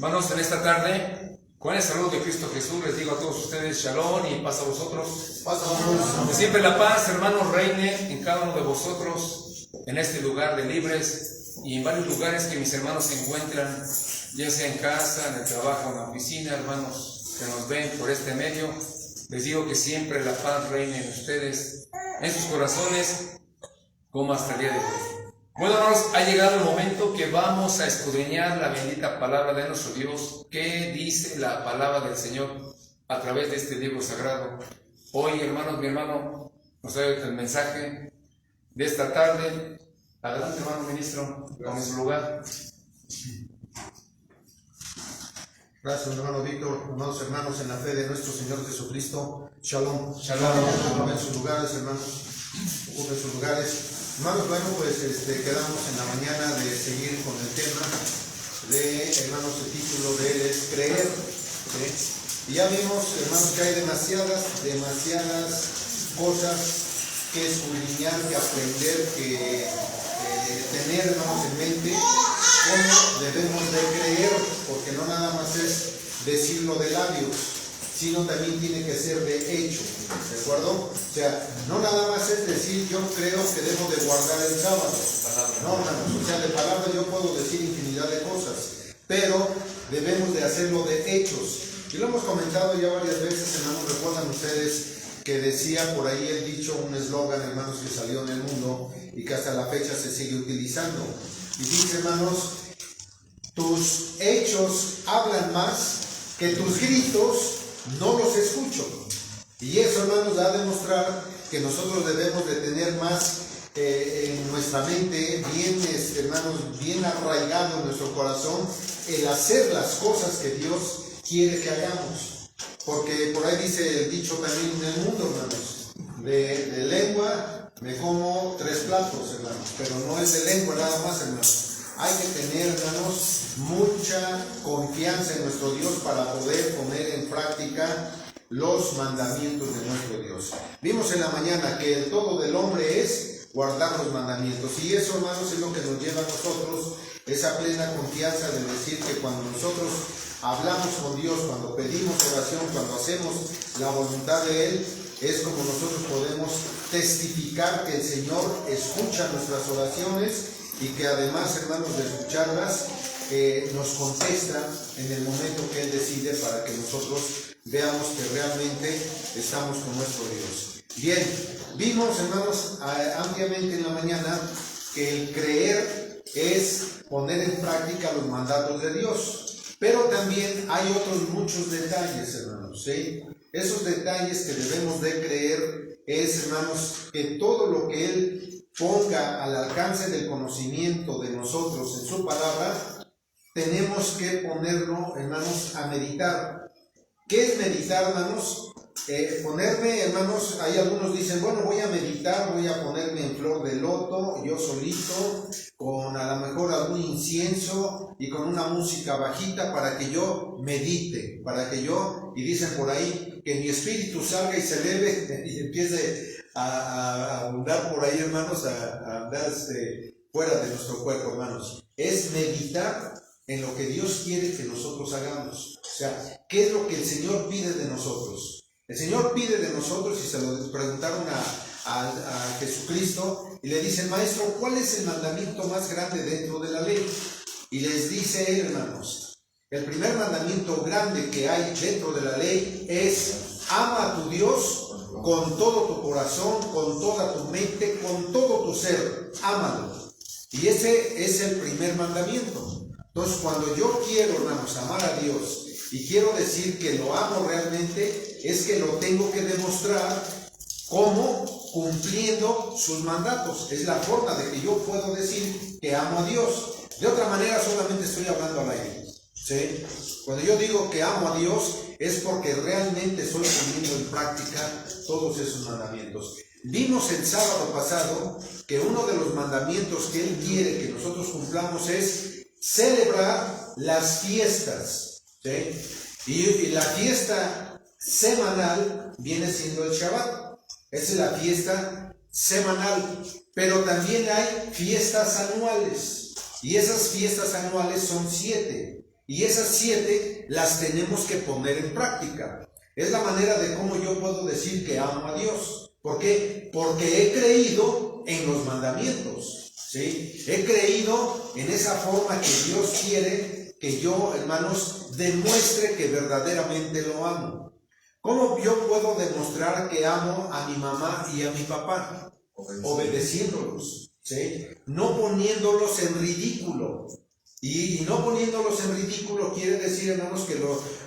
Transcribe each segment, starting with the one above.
Hermanos, en esta tarde, con el saludo de Cristo Jesús, les digo a todos ustedes, Shalom y paz a vosotros. Que siempre la paz, hermanos, reine en cada uno de vosotros, en este lugar de libres y en varios lugares que mis hermanos se encuentran, ya sea en casa, en el trabajo, en la oficina, hermanos que nos ven por este medio. Les digo que siempre la paz reine en ustedes, en sus corazones, como hasta el día de hoy. Bueno, hermanos, ha llegado el momento que vamos a escudriñar la bendita palabra de nuestro Dios. ¿Qué dice la palabra del Señor a través de este libro sagrado? Hoy, hermanos, mi hermano nos trae el mensaje de esta tarde. Adelante, hermano ministro, tome su lugar. Gracias, hermano Víctor. Amados hermanos, en la fe de nuestro Señor Jesucristo, Shalom. Shalom. Ocupen sus lugares, hermanos. Ocupen sus lugares. Hermanos, bueno, pues quedamos en la mañana de seguir con el tema de, hermanos, el título de él es creer. ¿Sí? Y ya vimos, hermanos, que hay demasiadas cosas que escudriñar, que aprender, que tener, hermanos, en mente cómo debemos de creer, porque no nada más es decirlo de labios, sino también tiene que ser de hecho, ¿de acuerdo? O sea, no nada más es decir yo creo que debo de guardar el sábado, no, hermanos, o sea, de palabras yo puedo decir infinidad de cosas, pero debemos de hacerlo de hechos, y lo hemos comentado ya varias veces, hermanos. Recuerdan ustedes que decía por ahí el dicho, un eslogan, hermanos, que salió en el mundo y que hasta la fecha se sigue utilizando, y dice, hermanos, tus hechos hablan más que tus gritos, no los escucho. Y eso, hermanos, da a demostrar que nosotros debemos de tener más en nuestra mente, bien, hermanos, bien arraigado en nuestro corazón, el hacer las cosas que Dios quiere que hagamos. Porque por ahí dice el dicho también en el mundo, hermanos, de lengua me como 3 platos, hermanos, pero no es de lengua nada más, hermanos. Hay que tener, hermanos, mucha confianza en nuestro Dios para poder poner en práctica los mandamientos de nuestro Dios. Vimos en la mañana que el todo del hombre es guardar los mandamientos, y eso, hermanos, es lo que nos lleva a nosotros esa plena confianza de decir que cuando nosotros hablamos con Dios, cuando pedimos oración, cuando hacemos la voluntad de Él, es como nosotros podemos testificar que el Señor escucha nuestras oraciones y que además, hermanos, de escucharlas, nos contesta en el momento que Él decide, para que nosotros veamos que realmente estamos con nuestro Dios. Bien, vimos, hermanos, ampliamente en la mañana que el creer es poner en práctica los mandatos de Dios, pero también hay otros muchos detalles, hermanos, ¿sí? Esos detalles que debemos de creer es, hermanos, que todo lo que Él ponga al alcance del conocimiento de nosotros en su palabra, tenemos que ponerlo, hermanos, a meditar. ¿Qué es meditar, hermanos? Ponerme, hermanos, hay algunos dicen, bueno, voy a meditar, voy a ponerme en flor de loto, yo solito, con a lo mejor algún incienso y con una música bajita para que yo medite, y dicen por ahí, que mi espíritu salga y se eleve y empiece a andar por ahí, hermanos, a andar fuera de nuestro cuerpo, hermanos. Es meditar en lo que Dios quiere que nosotros hagamos. O sea, ¿qué es lo que el Señor pide de nosotros? El Señor pide de nosotros, y se lo preguntaron a Jesucristo, y le dicen, Maestro, ¿cuál es el mandamiento más grande dentro de la ley? Y les dice él, hermanos, el primer mandamiento grande que hay dentro de la ley es: ama a tu Dios con todo tu corazón, con toda tu mente, con todo tu ser, ámalo. Y ese es el primer mandamiento. Entonces, cuando yo quiero, hermanos, amar a Dios y quiero decir que lo amo realmente, es que lo tengo que demostrar como cumpliendo sus mandatos. Es la forma de que yo puedo decir que amo a Dios. De otra manera, solamente estoy hablando al aire, ¿sí? Cuando yo digo que amo a Dios, es porque realmente estoy poniendo en práctica todos esos mandamientos. Vimos el sábado pasado que uno de los mandamientos que Él quiere que nosotros cumplamos es celebrar las fiestas, ¿sí? Y la fiesta semanal viene siendo el Shabbat. Esa es la fiesta semanal, pero también hay fiestas anuales, y esas fiestas anuales son 7. Y esas 7 las tenemos que poner en práctica. Es la manera de cómo yo puedo decir que amo a Dios. ¿Por qué? Porque he creído en los mandamientos, ¿sí? He creído en esa forma que Dios quiere que yo, hermanos, demuestre que verdaderamente lo amo. ¿Cómo yo puedo demostrar que amo a mi mamá y a mi papá? Obedeciéndolos, ¿sí? No poniéndolos en ridículo. Y no poniéndolos en ridículo quiere decir, hermanos, que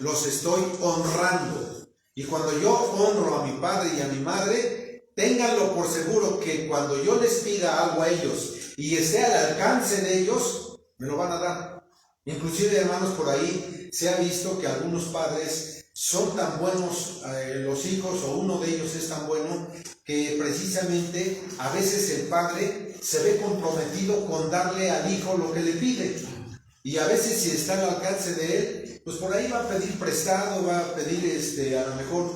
los estoy honrando. Y cuando yo honro a mi padre y a mi madre, ténganlo por seguro que cuando yo les pida algo a ellos y esté al alcance de ellos, me lo van a dar. Inclusive, hermanos, por ahí se ha visto que algunos padres son tan buenos, los hijos o uno de ellos es tan bueno, que precisamente a veces el padre se ve comprometido con darle al hijo lo que le pide. Y a veces si está al alcance de él, pues por ahí va a pedir prestado, va a pedir a lo mejor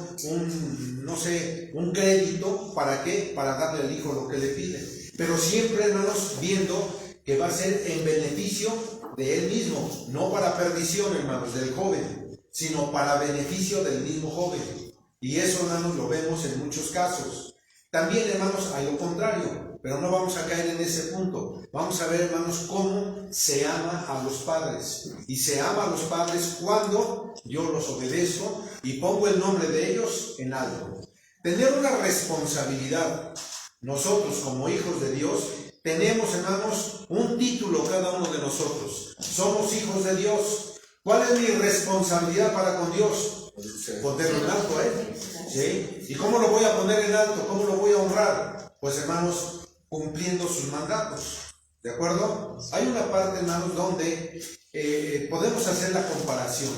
un crédito. ¿Para qué? Para darle al hijo lo que le pide. Pero siempre, hermanos, viendo que va a ser en beneficio de él mismo, no para perdición, hermanos, del joven, sino para beneficio del mismo joven. Y eso, hermanos, lo vemos en muchos casos. También, hermanos, hay lo contrario, pero no vamos a caer en ese punto. Vamos a ver, hermanos, cómo se ama a los padres. Y se ama a los padres cuando yo los obedezco y pongo el nombre de ellos en alto. Tener una responsabilidad. Nosotros, como hijos de Dios, tenemos, hermanos, un título cada uno de nosotros. Somos hijos de Dios. ¿Cuál es mi responsabilidad para con Dios? Ponerlo en alto a Él. ¿Sí? ¿Y cómo lo voy a poner en alto? ¿Cómo lo voy a honrar? Pues, hermanos, cumpliendo sus mandatos. ¿De acuerdo? Hay una parte, hermanos, donde podemos hacer la comparación.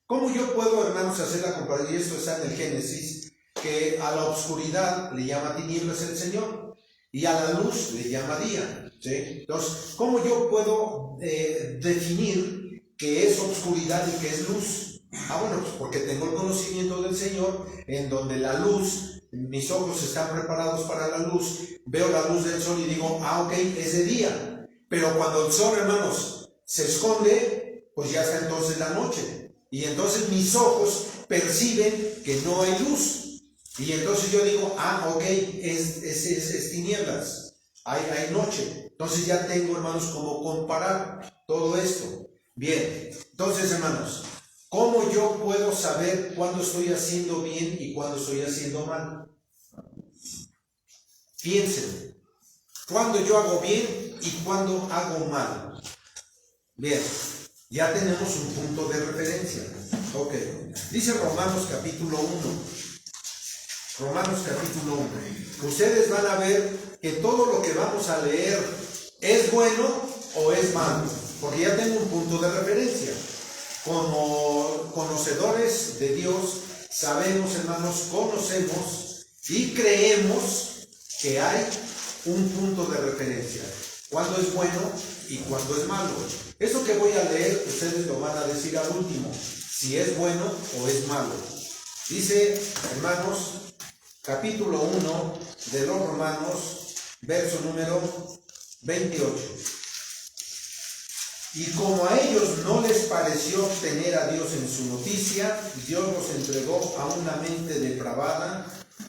¿Cómo yo puedo, hermanos, hacer la comparación? Y esto está en el Génesis, que a la oscuridad le llama tinieblas el Señor y a la luz le llama día. ¿Sí? Entonces, ¿cómo yo puedo definir qué es oscuridad y qué es luz? Bueno, pues porque tengo el conocimiento del Señor, en donde la luz, mis ojos están preparados para la luz, veo la luz del sol y digo, ok, es de día. Pero cuando el sol, hermanos, se esconde, pues ya está entonces la noche. Y entonces mis ojos perciben que no hay luz. Y entonces yo digo, ok, es tinieblas, hay noche. Entonces ya tengo, hermanos, cómo comparar todo esto. Bien, entonces, hermanos, ¿cómo yo puedo saber cuándo estoy haciendo bien y cuándo estoy haciendo mal? Piensen, ¿cuándo yo hago bien y cuándo hago mal? Bien, ya tenemos un punto de referencia. Ok, dice Romanos capítulo 1. Romanos capítulo 1. Ustedes van a ver que todo lo que vamos a leer es bueno o es malo, porque ya tengo un punto de referencia. Como conocedores de Dios, sabemos, hermanos, conocemos y creemos que hay un punto de referencia. Cuándo es bueno y cuándo es malo. Eso que voy a leer, ustedes lo van a decir al último, si es bueno o es malo. Dice, hermanos, capítulo 1 de los Romanos, verso número 28. Y como a ellos no les pareció tener a Dios en su noticia, Dios los entregó a una mente depravada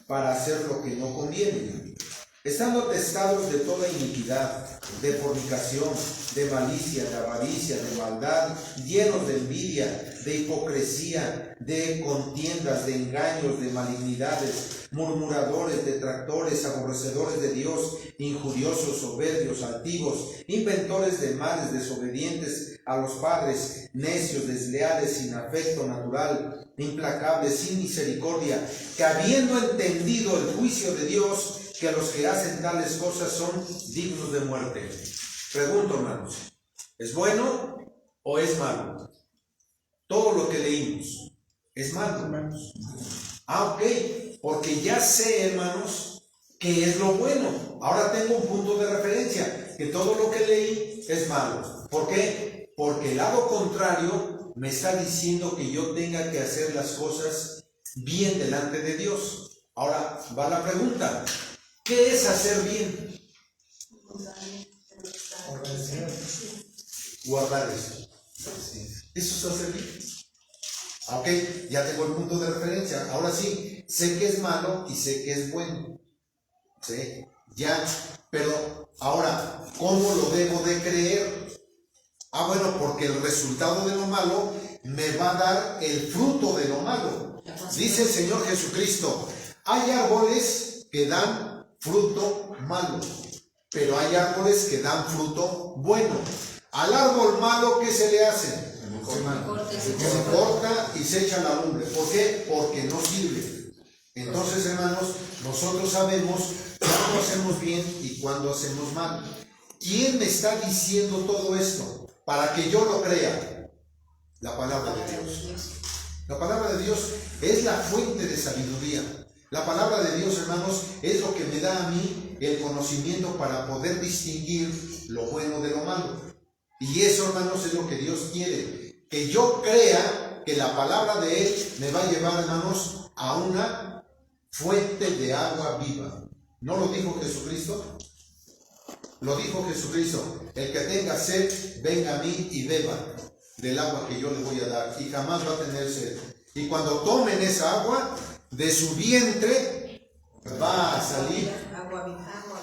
para hacer lo que no conviene, estando atestados de toda iniquidad, de fornicación, de malicia, de avaricia, de maldad, llenos de envidia, de hipocresía, de contiendas, de engaños, de malignidades, murmuradores, detractores, aborrecedores de Dios, injuriosos, soberbios, altivos, inventores de males, desobedientes a los padres, necios, desleales, sin afecto natural, implacables, sin misericordia, que habiendo entendido el juicio de Dios, que los que hacen tales cosas son dignos de muerte. Pregunto, hermanos, ¿es bueno o es malo? Todo lo que leímos es malo, hermanos. Ok, porque ya sé, hermanos, qué es lo bueno. Ahora tengo un punto de referencia, que todo lo que leí es malo. ¿Por qué? Porque el lado contrario me está diciendo que yo tenga que hacer las cosas bien delante de Dios. Ahora va la pregunta, ¿qué es hacer bien? Guardar eso. Eso es hacer bien. Ok, ya tengo el punto de referencia. Ahora sí, sé que es malo y sé que es bueno. ¿Sí? Ya, pero ahora, ¿cómo lo debo de creer? Ah, bueno, porque el resultado de lo malo me va a dar el fruto de lo malo. Dice el Señor Jesucristo, hay árboles que dan fruto malo, pero hay árboles que dan fruto bueno. Al árbol malo, ¿qué se le hace? Se corta y se echa a la lumbre. ¿Por qué? Porque no sirve. Entonces, hermanos, nosotros sabemos cuándo hacemos bien y cuándo hacemos mal. ¿Quién me está diciendo todo esto? Para que yo lo crea. La palabra de Dios. La palabra de Dios es la fuente de sabiduría. La palabra de Dios, hermanos, es lo que me da a mí el conocimiento para poder distinguir lo bueno de lo malo. Y eso, hermanos, es lo que Dios quiere. Que yo crea que la palabra de Él me va a llevar, hermanos, a una fuente de agua viva. ¿No lo dijo Jesucristo? Lo dijo Jesucristo. El que tenga sed, venga a mí y beba del agua que yo le voy a dar. Y jamás va a tener sed. Y cuando tomen esa agua, de su vientre va a salir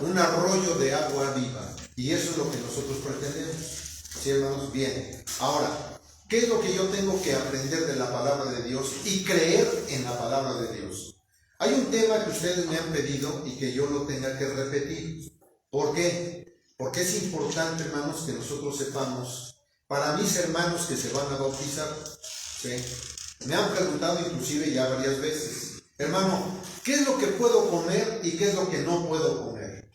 un arroyo de agua viva. Y eso es lo que nosotros pretendemos. ¿Sí, hermanos? Bien. Ahora, ¿qué es lo que yo tengo que aprender de la palabra de Dios y creer en la palabra de Dios? Hay un tema que ustedes me han pedido y que yo lo tenga que repetir. ¿Por qué? Porque es importante, hermanos, que nosotros sepamos, para mis hermanos que se van a bautizar, ¿sí? Me han preguntado inclusive ya varias veces, hermano, ¿qué es lo que puedo comer y qué es lo que no puedo comer?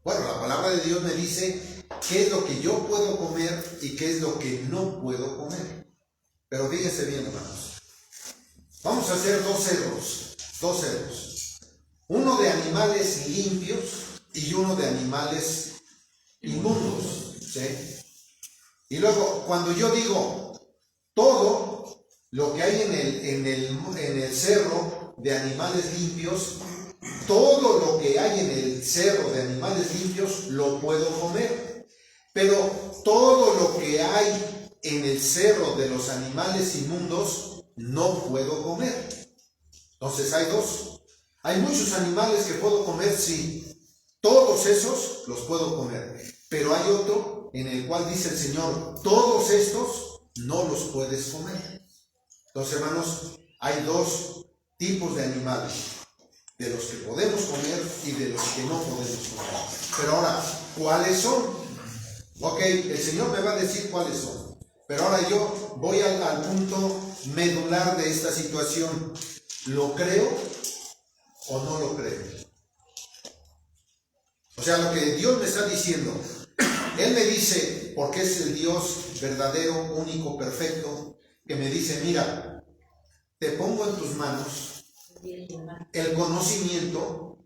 Bueno, la palabra de Dios me dice qué es lo que yo puedo comer y qué es lo que no puedo comer. Pero fíjense bien, hermanos. Vamos a hacer dos cerdos. Uno de animales limpios y uno de animales inmundos. ¿Sí? Y luego, cuando yo digo todo lo que hay en el cerro de animales limpios, todo lo que hay en el cerro de animales limpios lo puedo comer. Pero todo lo que hay en el cerro de los animales inmundos no puedo comer. Entonces hay dos. Hay muchos animales que puedo comer, sí. Todos esos los puedo comer. Pero hay otro en el cual dice el Señor, todos estos no los puedes comer. Entonces, hermanos, hay dos tipos de animales. De los que podemos comer y de los que no podemos comer. Pero ahora, ¿cuáles son? Ok, el Señor me va a decir cuáles son. Pero ahora yo voy al punto medular de esta situación. ¿Lo creo o no lo creo? O sea, lo que Dios me está diciendo. Él me dice, porque es el Dios verdadero, único, perfecto, que me dice, mira, te pongo en tus manos el conocimiento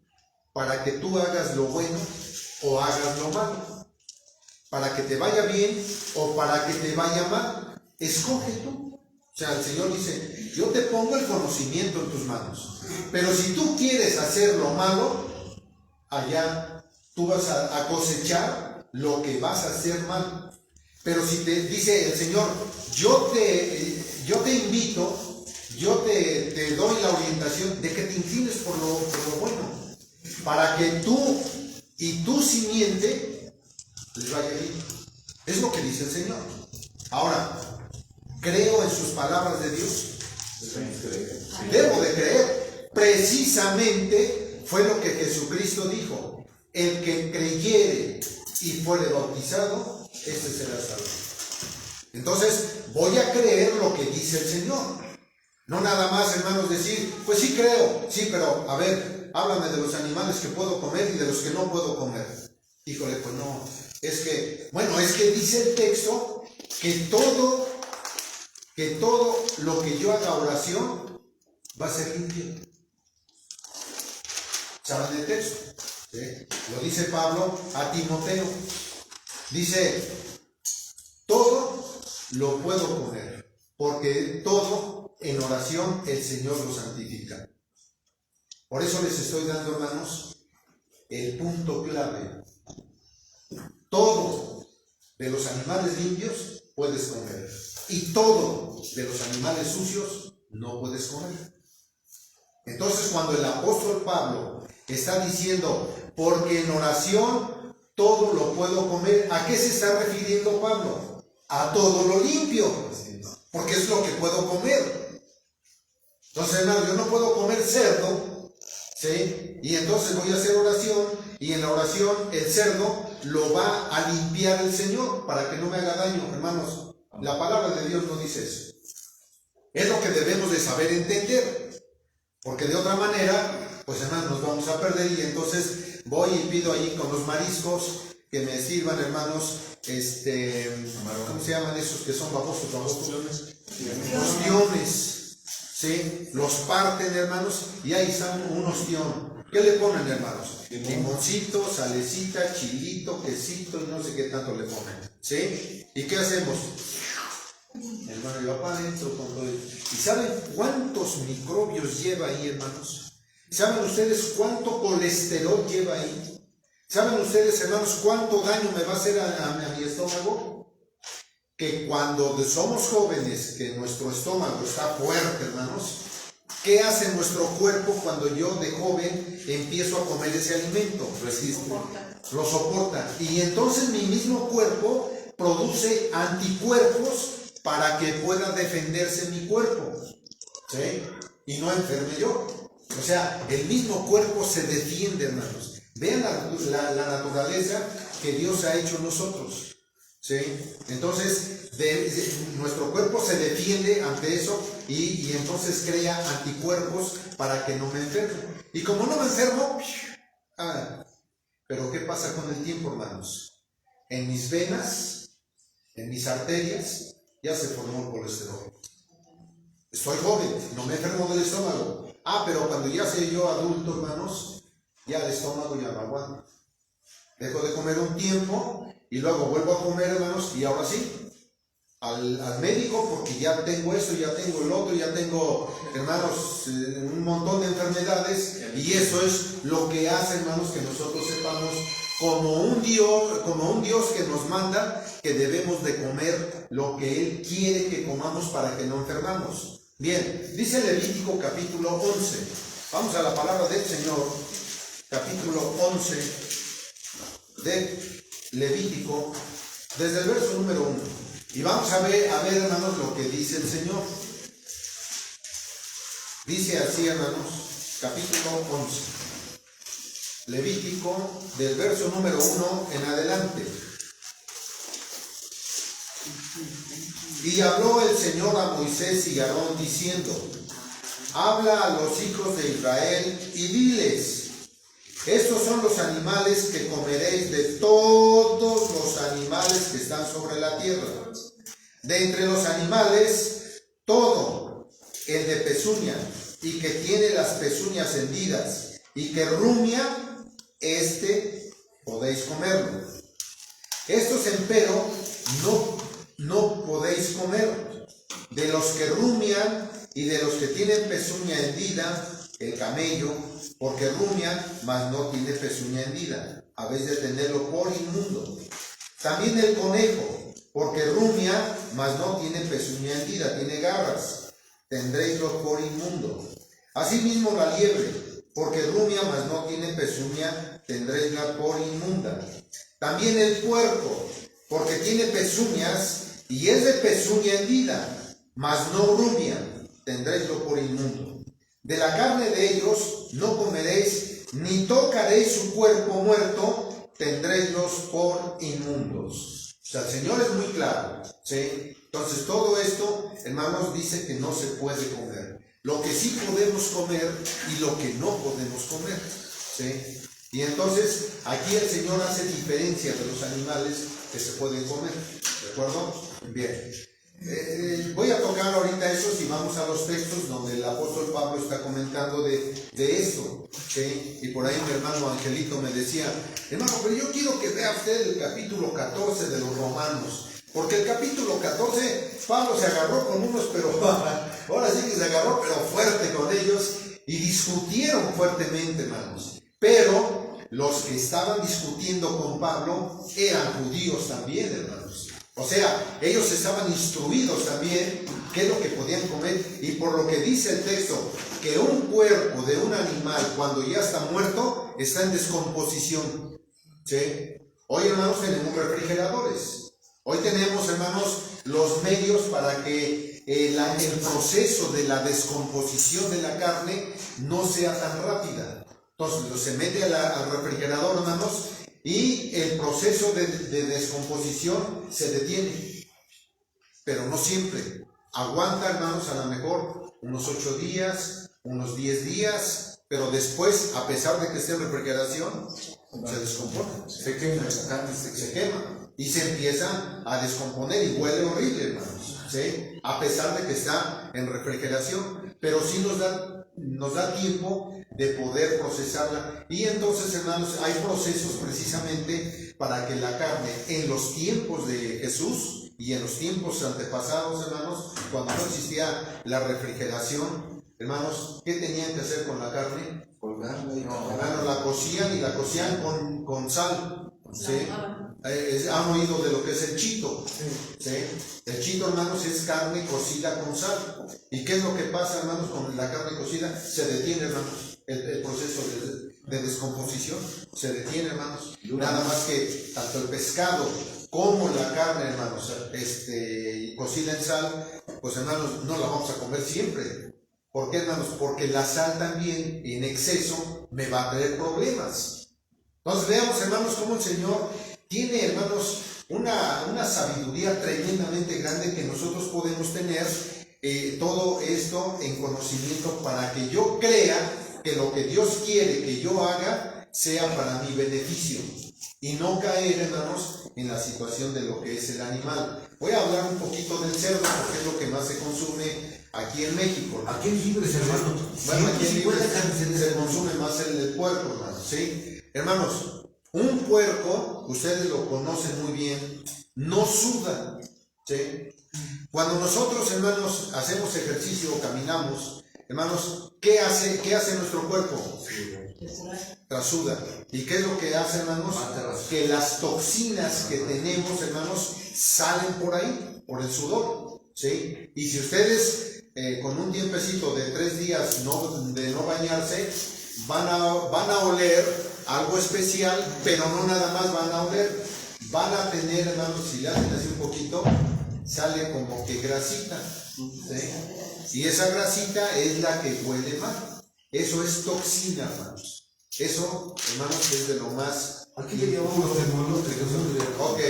para que tú hagas lo bueno o hagas lo malo, para que te vaya bien o para que te vaya mal. Escoge tú. O sea, el Señor dice, yo te pongo el conocimiento en tus manos, pero si tú quieres hacer lo malo, allá tú vas a cosechar lo que vas a hacer mal. Pero si te dice el Señor, yo te invito, yo te doy la orientación de que te inclines por lo bueno, para que tú y tu simiente les vaya bien. Es lo que dice el Señor. Ahora, ¿creo en sus palabras de Dios? Debo de creer. Precisamente fue lo que Jesucristo dijo. El que creyere y fuere bautizado, este será salvo. Entonces, voy a creer lo que dice el Señor. No nada más, hermanos, decir, pues sí creo, sí, pero a ver, háblame de los animales que puedo comer y de los que no puedo comer. Híjole, pues no, es que dice el texto que todo lo que yo haga oración va a ser limpio. ¿Saben el texto? ¿Sí? Lo dice Pablo a Timoteo. Dice, todo lo puedo comer, porque todo en oración el Señor lo santifica. Por eso les estoy dando, hermanos, el punto clave. Todo de los animales limpios puedes comer. y todo de los animales sucios no puedes comer. Entonces, cuando el apóstol Pablo está diciendo, porque en oración todo lo puedo comer, ¿a qué se está refiriendo Pablo? A todo lo limpio, porque es lo que puedo comer. Entonces, hermano, yo no puedo comer cerdo, ¿sí? Y entonces voy a hacer oración, y en la oración el cerdo lo va a limpiar el Señor para que no me haga daño, hermanos. La palabra de Dios no dice eso. Es lo que debemos de saber entender, porque de otra manera, pues hermanos, nos vamos a perder. Y entonces voy y pido ahí con los mariscos que me sirvan, hermanos, ¿cómo se llaman esos que son babosos? Ostiones, ¿sí? Los parten, hermanos, y ahí están un ostión. ¿Qué le ponen, hermanos? Limoncito, salecita, chilito, quesito y no sé qué tanto le ponen, ¿sí? ¿Y qué hacemos? Hermano, yo para adentro con todo. ¿Y saben cuántos microbios lleva ahí, hermanos? ¿Saben ustedes cuánto colesterol lleva ahí? ¿Saben ustedes, hermanos, cuánto daño me va a hacer a mi estómago? Que cuando somos jóvenes, que nuestro estómago está fuerte, hermanos, ¿qué hace nuestro cuerpo cuando yo de joven empiezo a comer ese alimento? Resiste, lo soporta. Y entonces mi mismo cuerpo produce anticuerpos para que pueda defenderse mi cuerpo, ¿sí? Y no enferme yo. O sea, el mismo cuerpo se defiende, hermanos. Vean la naturaleza que Dios ha hecho en nosotros, ¿sí? Entonces, nuestro cuerpo se defiende ante eso y entonces crea anticuerpos para que no me enferme. Y como no me enfermo, pero ¿qué pasa con el tiempo, hermanos? En mis venas, en mis arterias, ya se formó el colesterol. Estoy joven, no me enfermo del estómago. Pero cuando ya soy yo adulto, hermanos, ya el estómago ya no aguanta. Dejo de comer un tiempo y luego vuelvo a comer, hermanos, y ahora sí, al médico, porque ya tengo esto, ya tengo el otro, ya tengo, hermanos, un montón de enfermedades. Y eso es lo que hace, hermanos, que nosotros sepamos como un Dios que nos manda que debemos de comer lo que Él quiere que comamos para que no enfermamos. Bien, dice Levítico capítulo 11. Vamos a la palabra del Señor, capítulo 11 de Levítico, desde el verso número 1. Y vamos a ver, hermanos, lo que dice el Señor. Dice así, hermanos, capítulo 11. Levítico, del verso número 1 en adelante. Y habló el Señor a Moisés y a Aarón diciendo: habla a los hijos de Israel y diles: estos son los animales que comeréis de todos los animales que están sobre la tierra. De entre los animales, todo el de pezuña y que tiene las pezuñas hendidas y que rumia, podéis comerlo. Estos empero no podéis comer. De los que rumian y de los que tienen pezuña hendida, el camello, porque rumian, mas no tiene pezuña hendida, habéis de tenerlo por inmundo. También el conejo, porque rumia, mas no tiene pezuña hendida, tiene garras, tendréislo por inmundo. Asimismo la liebre, porque rumia, mas no tiene pezuña, tendréisla por inmunda. También el puerco, porque tiene pezuñas y es de pezuña hendida, mas no rumia, tendréislo por inmundo. De la carne de ellos no comeréis, ni tocaréis su cuerpo muerto, tendréislos por inmundos. O sea, el Señor es muy claro, ¿sí? Entonces todo esto, hermanos, dice que no se puede comer. Lo que sí podemos comer y lo que no podemos comer, ¿sí? Y entonces aquí el Señor hace diferencia de los animales que se pueden comer, ¿de acuerdo? Bien. Voy a tocar ahorita esos y vamos a los textos donde el apóstol Pablo está comentando de esto, ¿sí? Y por ahí mi hermano Angelito me decía: hermano, pero yo quiero que vea usted el capítulo 14 de los Romanos, porque el capítulo 14 Pablo se agarró con unos, pero ahora sí que se agarró pero fuerte con ellos y discutieron fuertemente, hermanos. Pero los que estaban discutiendo con Pablo eran judíos también, hermanos. O sea, ellos estaban instruidos también qué es lo que podían comer, y por lo que dice el texto, que un cuerpo de un animal cuando ya está muerto está en descomposición. ¿Sí? Hoy, hermanos, tenemos refrigeradores. Hoy tenemos, hermanos, los medios para que el proceso de la descomposición de la carne no sea tan rápida. Entonces, se mete al refrigerador, hermanos, y el proceso de descomposición se detiene. Pero no siempre. Aguanta, hermanos, a lo mejor unos 8 días, unos 10 días, pero después, a pesar de que esté en refrigeración, se descompone. Se quema, la carne se quema y se empieza a descomponer y huele horrible, hermanos, ¿sí? A pesar de que está en refrigeración, pero sí nos da tiempo de poder procesarla. Y entonces, hermanos, hay procesos precisamente para que la carne, en los tiempos de Jesús y en los tiempos antepasados, hermanos, cuando no existía la refrigeración, hermanos, ¿qué tenían que hacer con la carne? Colgarla y hermanos, la cocían con sal. ¿Sí? Han oído de lo que es el chito. ¿Sí? El chito, hermanos, es carne cocida con sal. ¿Y qué es lo que pasa, hermanos, con la carne cocida? Se detiene, hermanos, el proceso de descomposición. Se detiene, hermanos. Nada más que tanto el pescado como la carne, hermanos, cocida en sal, pues, hermanos, no la vamos a comer siempre. ¿Por qué, hermanos? Porque la sal también en exceso me va a traer problemas. Entonces veamos, hermanos, cómo el Señor tiene, hermanos, una sabiduría tremendamente grande que nosotros podemos tener todo esto en conocimiento para que yo crea que lo que Dios quiere que yo haga sea para mi beneficio y no caer, hermanos, en la situación de lo que es el animal. Voy a hablar un poquito del cerdo porque es lo que más se consume aquí en México, ¿no? Aquí en Libres, hermano. Bueno, aquí en Libres se consume más el puerco, hermanos, ¿sí? Hermanos, un puerco, ustedes lo conocen muy bien, no suda, ¿sí? Cuando nosotros, hermanos, hacemos ejercicio o caminamos, hermanos, ¿qué hace nuestro cuerpo? Trasuda. ¿Y qué es lo que hace, hermanos? Que las toxinas que tenemos, hermanos, salen por ahí, por el sudor, ¿sí? Y si ustedes con un tiempecito de 3 días de no bañarse, van a oler algo especial, pero no nada más van a oler, van a tener, hermanos, si le hacen así un poquito, sale como que grasita, ¿sí? Y esa grasita es la que huele mal. Eso es toxina, hermanos. Eso, hermanos, es de lo más... Aquí le llamamos termómetros. Ok,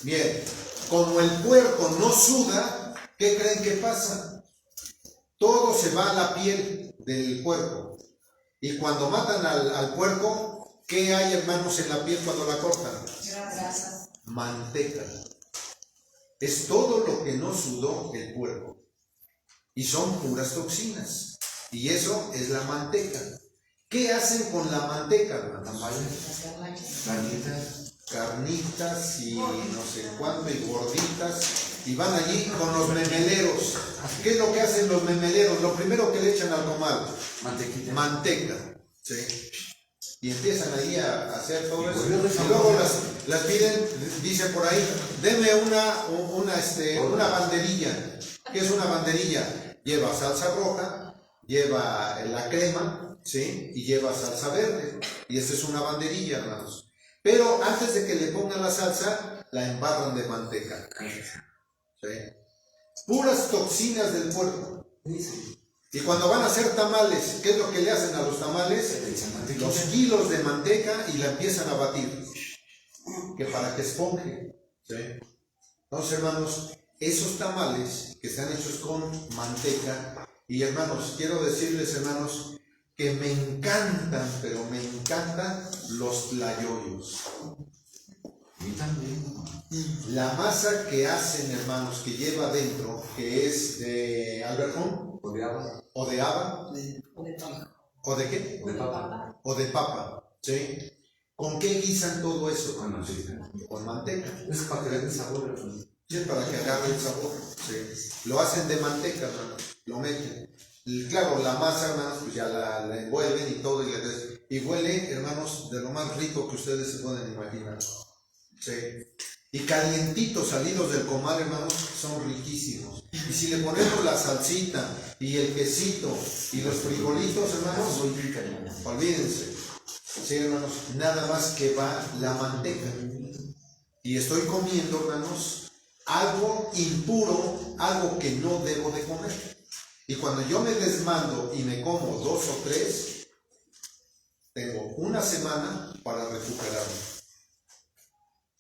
bien. Como el puerco no suda, ¿qué creen que pasa? Todo se va a la piel del puerco. Y cuando matan al puerco, ¿qué hay, hermanos, en la piel cuando la cortan? Grasa. Manteca. Es todo lo que no sudó el puerco. Y son puras toxinas. Y eso es la manteca. ¿Qué hacen con la manteca, hermanos? Carnitas y no sé cuánto, y gorditas. Y van allí con los memeleros. ¿Qué es lo que hacen los memeleros? Lo primero que le echan al comal, manteca, ¿sí? Y empiezan ahí a hacer todo eso. Y luego las piden, dice por ahí, deme una banderilla. ¿Qué es una banderilla? Lleva salsa roja, lleva la crema, ¿sí? Y lleva salsa verde. Y esta es una banderilla, hermanos. Pero antes de que le pongan la salsa, la embarran de manteca. ¿Sí? Puras toxinas del puerco. Y cuando van a hacer tamales, ¿qué es lo que le hacen a los tamales? Los kilos de manteca y la empiezan a batir, que para que esponje, ¿sí? Entonces, hermanos, esos tamales que están hechos con manteca, y hermanos, quiero decirles, hermanos, que me encantan, pero me encantan los tlayoyos. A mí también. La masa que hacen, hermanos, que lleva dentro, que es de alberjón, O de agua. o de haba, O de papa. o de qué, O de papa. o de papa, ¿sí? ¿Con qué guisan todo eso? Con manteca. Con manteca. Es para que le den sabor, hermano. Sí, para que agarre el sabor. Sí. Lo hacen de manteca, hermano. Lo meten. Y claro, la masa, hermanos, pues ya la envuelven y todo. Y huele, hermanos, de lo más rico que ustedes se pueden imaginar. Sí. Y calientitos salidos del comal, hermanos, son riquísimos. Y si le ponemos la salsita y el quesito y los frijolitos, hermanos, olvídense. Sí, hermanos, nada más que va la manteca. Y estoy comiendo, hermanos, algo impuro, algo que no debo de comer. Y cuando yo me desmando y me como 2 o 3, tengo una semana para recuperarme.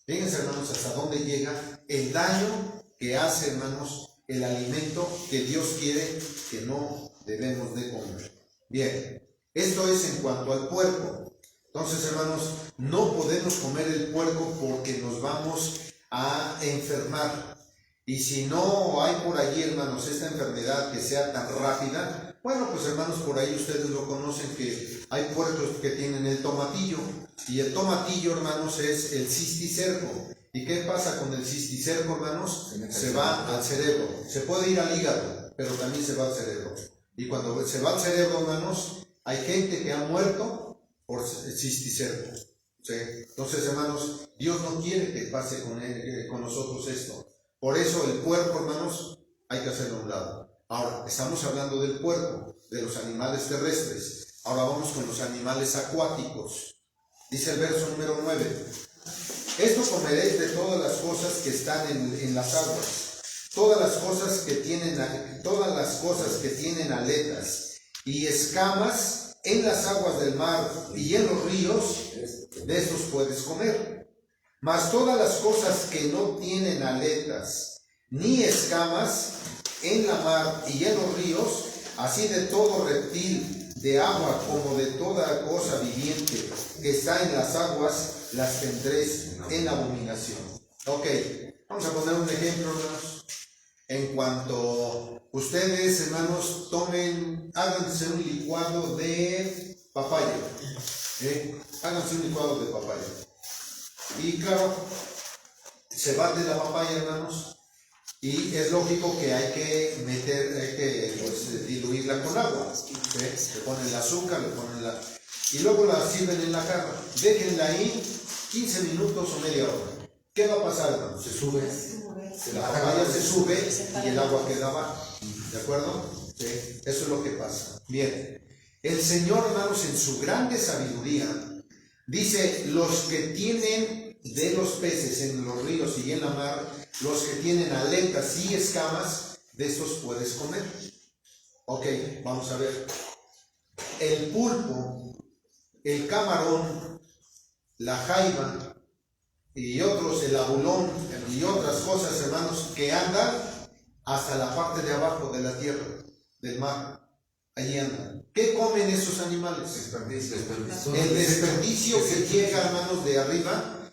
Fíjense, hermanos, hasta dónde llega el daño que hace, hermanos, el alimento que Dios quiere que no debemos de comer. Bien, esto es en cuanto al puerco. Entonces, hermanos, no podemos comer el puerco porque nos vamos a enfermar. Y si no hay por allí, hermanos, esta enfermedad que sea tan rápida, bueno, pues hermanos, por ahí ustedes lo conocen, que hay puercos que tienen el tomatillo. Y el tomatillo, hermanos, es el cisticerco. ¿Y qué pasa con el cisticerco, hermanos? Se va al cerebro. Se puede ir al hígado, pero también se va al cerebro. Y cuando se va al cerebro, hermanos, hay gente que ha muerto por el cisticerco. ¿Sí? Entonces, hermanos, Dios no quiere que pase con nosotros esto. Por eso el puerco, hermanos, hay que hacerlo a un lado. Ahora, estamos hablando del puerco, de los animales terrestres. Ahora vamos con los animales acuáticos. Dice el verso número 9. Esto comeréis de todas las cosas que están en las aguas, todas las cosas que tienen aletas y escamas en las aguas del mar y en los ríos, de estos puedes comer. Mas todas las cosas que no tienen aletas ni escamas en la mar y en los ríos, así de todo reptil de agua como de toda cosa viviente que está en las aguas, las tendréis en abominación. Ok, vamos a poner un ejemplo, hermanos. En cuanto ustedes, hermanos, háganse un licuado de papaya. Háganse un licuado de papaya. Y claro, se bate la papaya, hermanos, y es lógico que hay que diluirla con agua. Le ponen el azúcar, y luego la sirven en la jarra. Déjenla ahí 15 minutos o media hora. ¿Qué va a pasar, hermanos? Se sube. La papaya se sube y el agua queda abajo. ¿De acuerdo? ¿Sí? Eso es lo que pasa. Bien. El Señor, hermanos, en su grande sabiduría, dice: los que tienen de los peces en los ríos y en la mar, los que tienen aletas y escamas, de estos puedes comer. Ok, vamos a ver. El pulpo, el camarón, la jaiba y otros, el abulón y otras cosas, hermanos, que andan hasta la parte de abajo de la tierra, del mar. Allí andan. ¿Qué comen esos animales? El desperdicio que llega, hermanos, de arriba,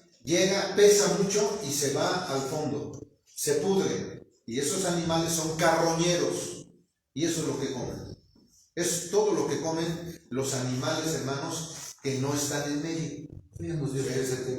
pesa mucho y se va al fondo. Se pudre. Y esos animales son carroñeros. Y eso es lo que comen. Es todo lo que comen los animales, hermanos, que no están en medio.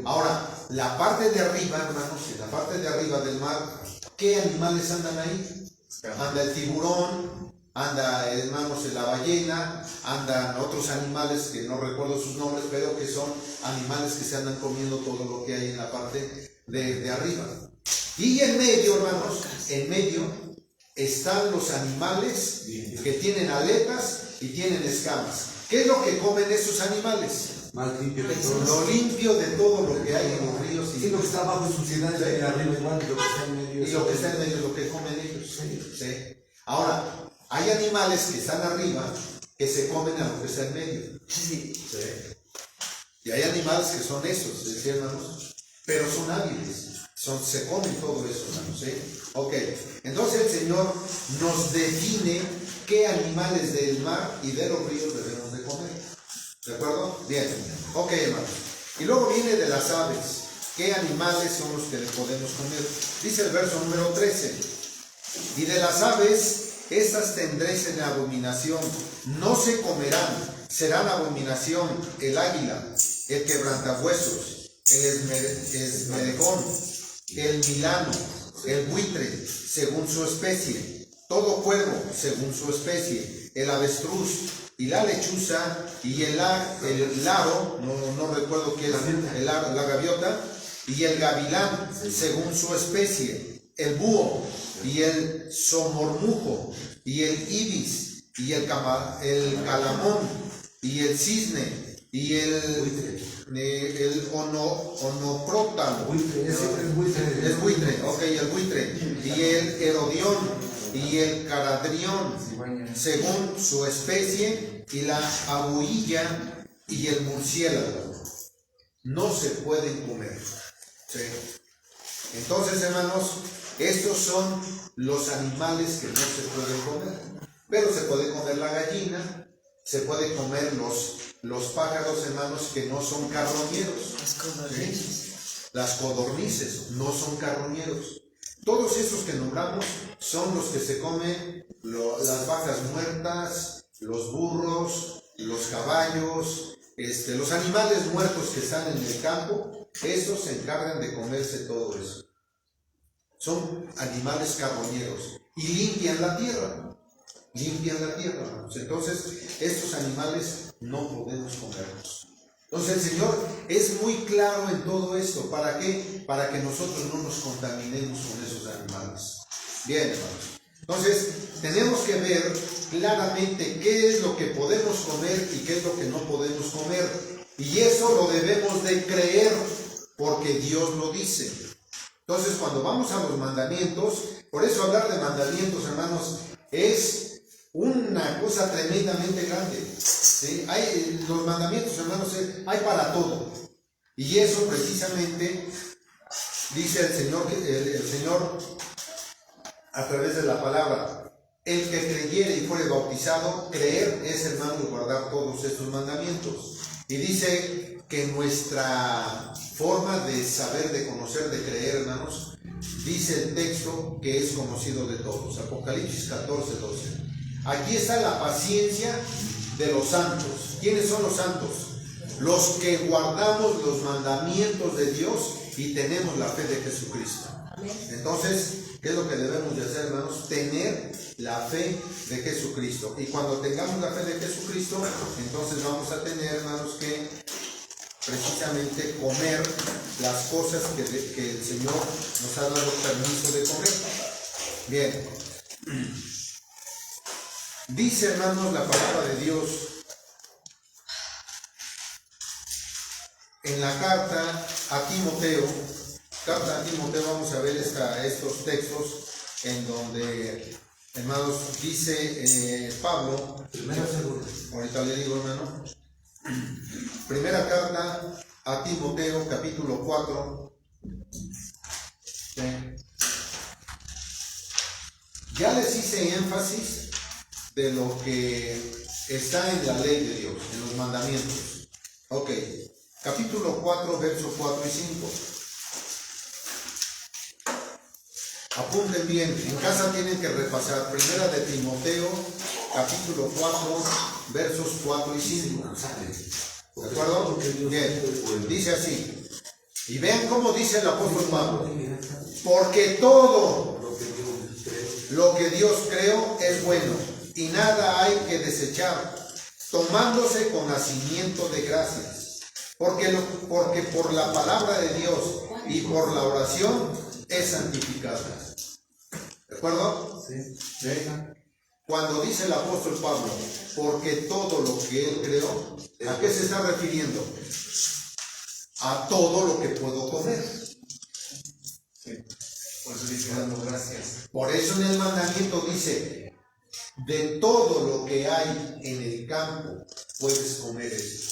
Ahora, la parte de arriba, hermanos, en la parte de arriba del mar, ¿qué animales andan ahí? Anda el tiburón, anda, hermanos, la ballena, andan otros animales que no recuerdo sus nombres, pero que son animales que se andan comiendo todo lo que hay en la parte de arriba. Y en medio, hermanos, en medio están los animales que tienen aletas y tienen escamas. ¿Qué es lo que comen esos animales? Más limpio de todo. Lo limpio de todo lo que hay en los ríos. Y lo que está abajo es suciedad, de arriba igual, lo que está en medio. Y lo que está en medio es lo que comen ellos. ¿Sí? Ahora, hay animales que están arriba que se comen a lo que está en medio. ¿Sí? Y hay animales que son esos, ¿sí, hermanos? Pero son hábiles. Se comen todo eso, hermanos. ¿Sí? Ok. Entonces el Señor nos define qué animales del mar y de los ríos debemos de comer. ¿De acuerdo? Bien. Ok, hermanos. Y luego viene de las aves. ¿Qué animales son los que le podemos comer? Dice el verso número 13. Y de las aves, estas tendréis en abominación. No se comerán. Serán abominación el águila, el quebrantahuesos, el esmedejón, el milano, el buitre, según su especie. Todo cuervo, según su especie. El avestruz y la lechuza y el laro, no recuerdo qué es, la gaviota, y el gavilán según su especie, el búho y el somormujo y el ibis y el calamón y el cisne y el onoprótamo, es buitre, ok, el buitre, y el herodión y el caradrión según su especie, y la abuilla y el murciélago no se pueden comer. ¿Sí? Entonces, hermanos, estos son los animales que no se pueden comer, pero se puede comer la gallina, se puede comer los pájaros, hermanos, que no son carroñeros. Las codornices. ¿Sí? Las codornices no son carroñeros. Todos esos que nombramos son los que se comen las vacas muertas, los burros, los caballos, los animales muertos que están en el campo. Esos se encargan de comerse todo eso. Son animales carroñeros y limpian la tierra. Hermanos. Entonces, estos animales no podemos comerlos. Entonces, el Señor es muy claro en todo esto. ¿Para qué? Para que nosotros no nos contaminemos con esos animales. Bien, hermanos. Entonces, tenemos que ver claramente qué es lo que podemos comer y qué es lo que no podemos comer. Y eso lo debemos de creer, porque Dios lo dice. Entonces, cuando vamos a los mandamientos, por eso hablar de mandamientos, hermanos, es una cosa tremendamente grande. ¿Sí? Los mandamientos, hermanos, hay para todo. Y eso precisamente dice el Señor a través de la palabra: el que creyere y fuere bautizado, creer es, hermano, guardar todos estos mandamientos. Y dice que nuestra forma de saber, de conocer, de creer, hermanos, dice el texto que es conocido de todos. Apocalipsis 14, 12. Aquí está la paciencia de los santos. ¿Quiénes son los santos? Los que guardamos los mandamientos de Dios y tenemos la fe de Jesucristo. Entonces, ¿qué es lo que debemos de hacer, hermanos? Tener la fe de Jesucristo. Y cuando tengamos la fe de Jesucristo, entonces vamos a tener, hermanos, que precisamente comer las cosas que el Señor nos ha dado permiso de comer. Bien. Dice, hermanos, la palabra de Dios en la carta a Timoteo. Vamos a ver estos textos en donde, hermanos, dice Pablo, ahorita le digo, hermano, primera carta a Timoteo, capítulo 4. ¿Sí? Ya les hice énfasis de lo que está en la ley de Dios, en los mandamientos. Ok, capítulo 4, versos 4 y 5. Apunten bien, en casa tienen que repasar primera de Timoteo, capítulo 4, versos 4 y 5. ¿De acuerdo? Bien, dice así. Y vean cómo dice el apóstol Pablo: porque todo lo que Dios creó es bueno, y nada hay que desechar, tomándose con hacimiento de gracias, porque por la palabra de Dios y por la oración es santificada. ¿De acuerdo? Sí. ¿Sí? Cuando dice el apóstol Pablo, porque todo lo que él creó, ¿a qué se está refiriendo? A todo lo que puedo comer. Sí. Por eso dice dando gracias. Por eso en el mandamiento dice: de todo lo que hay en el campo puedes comer esto.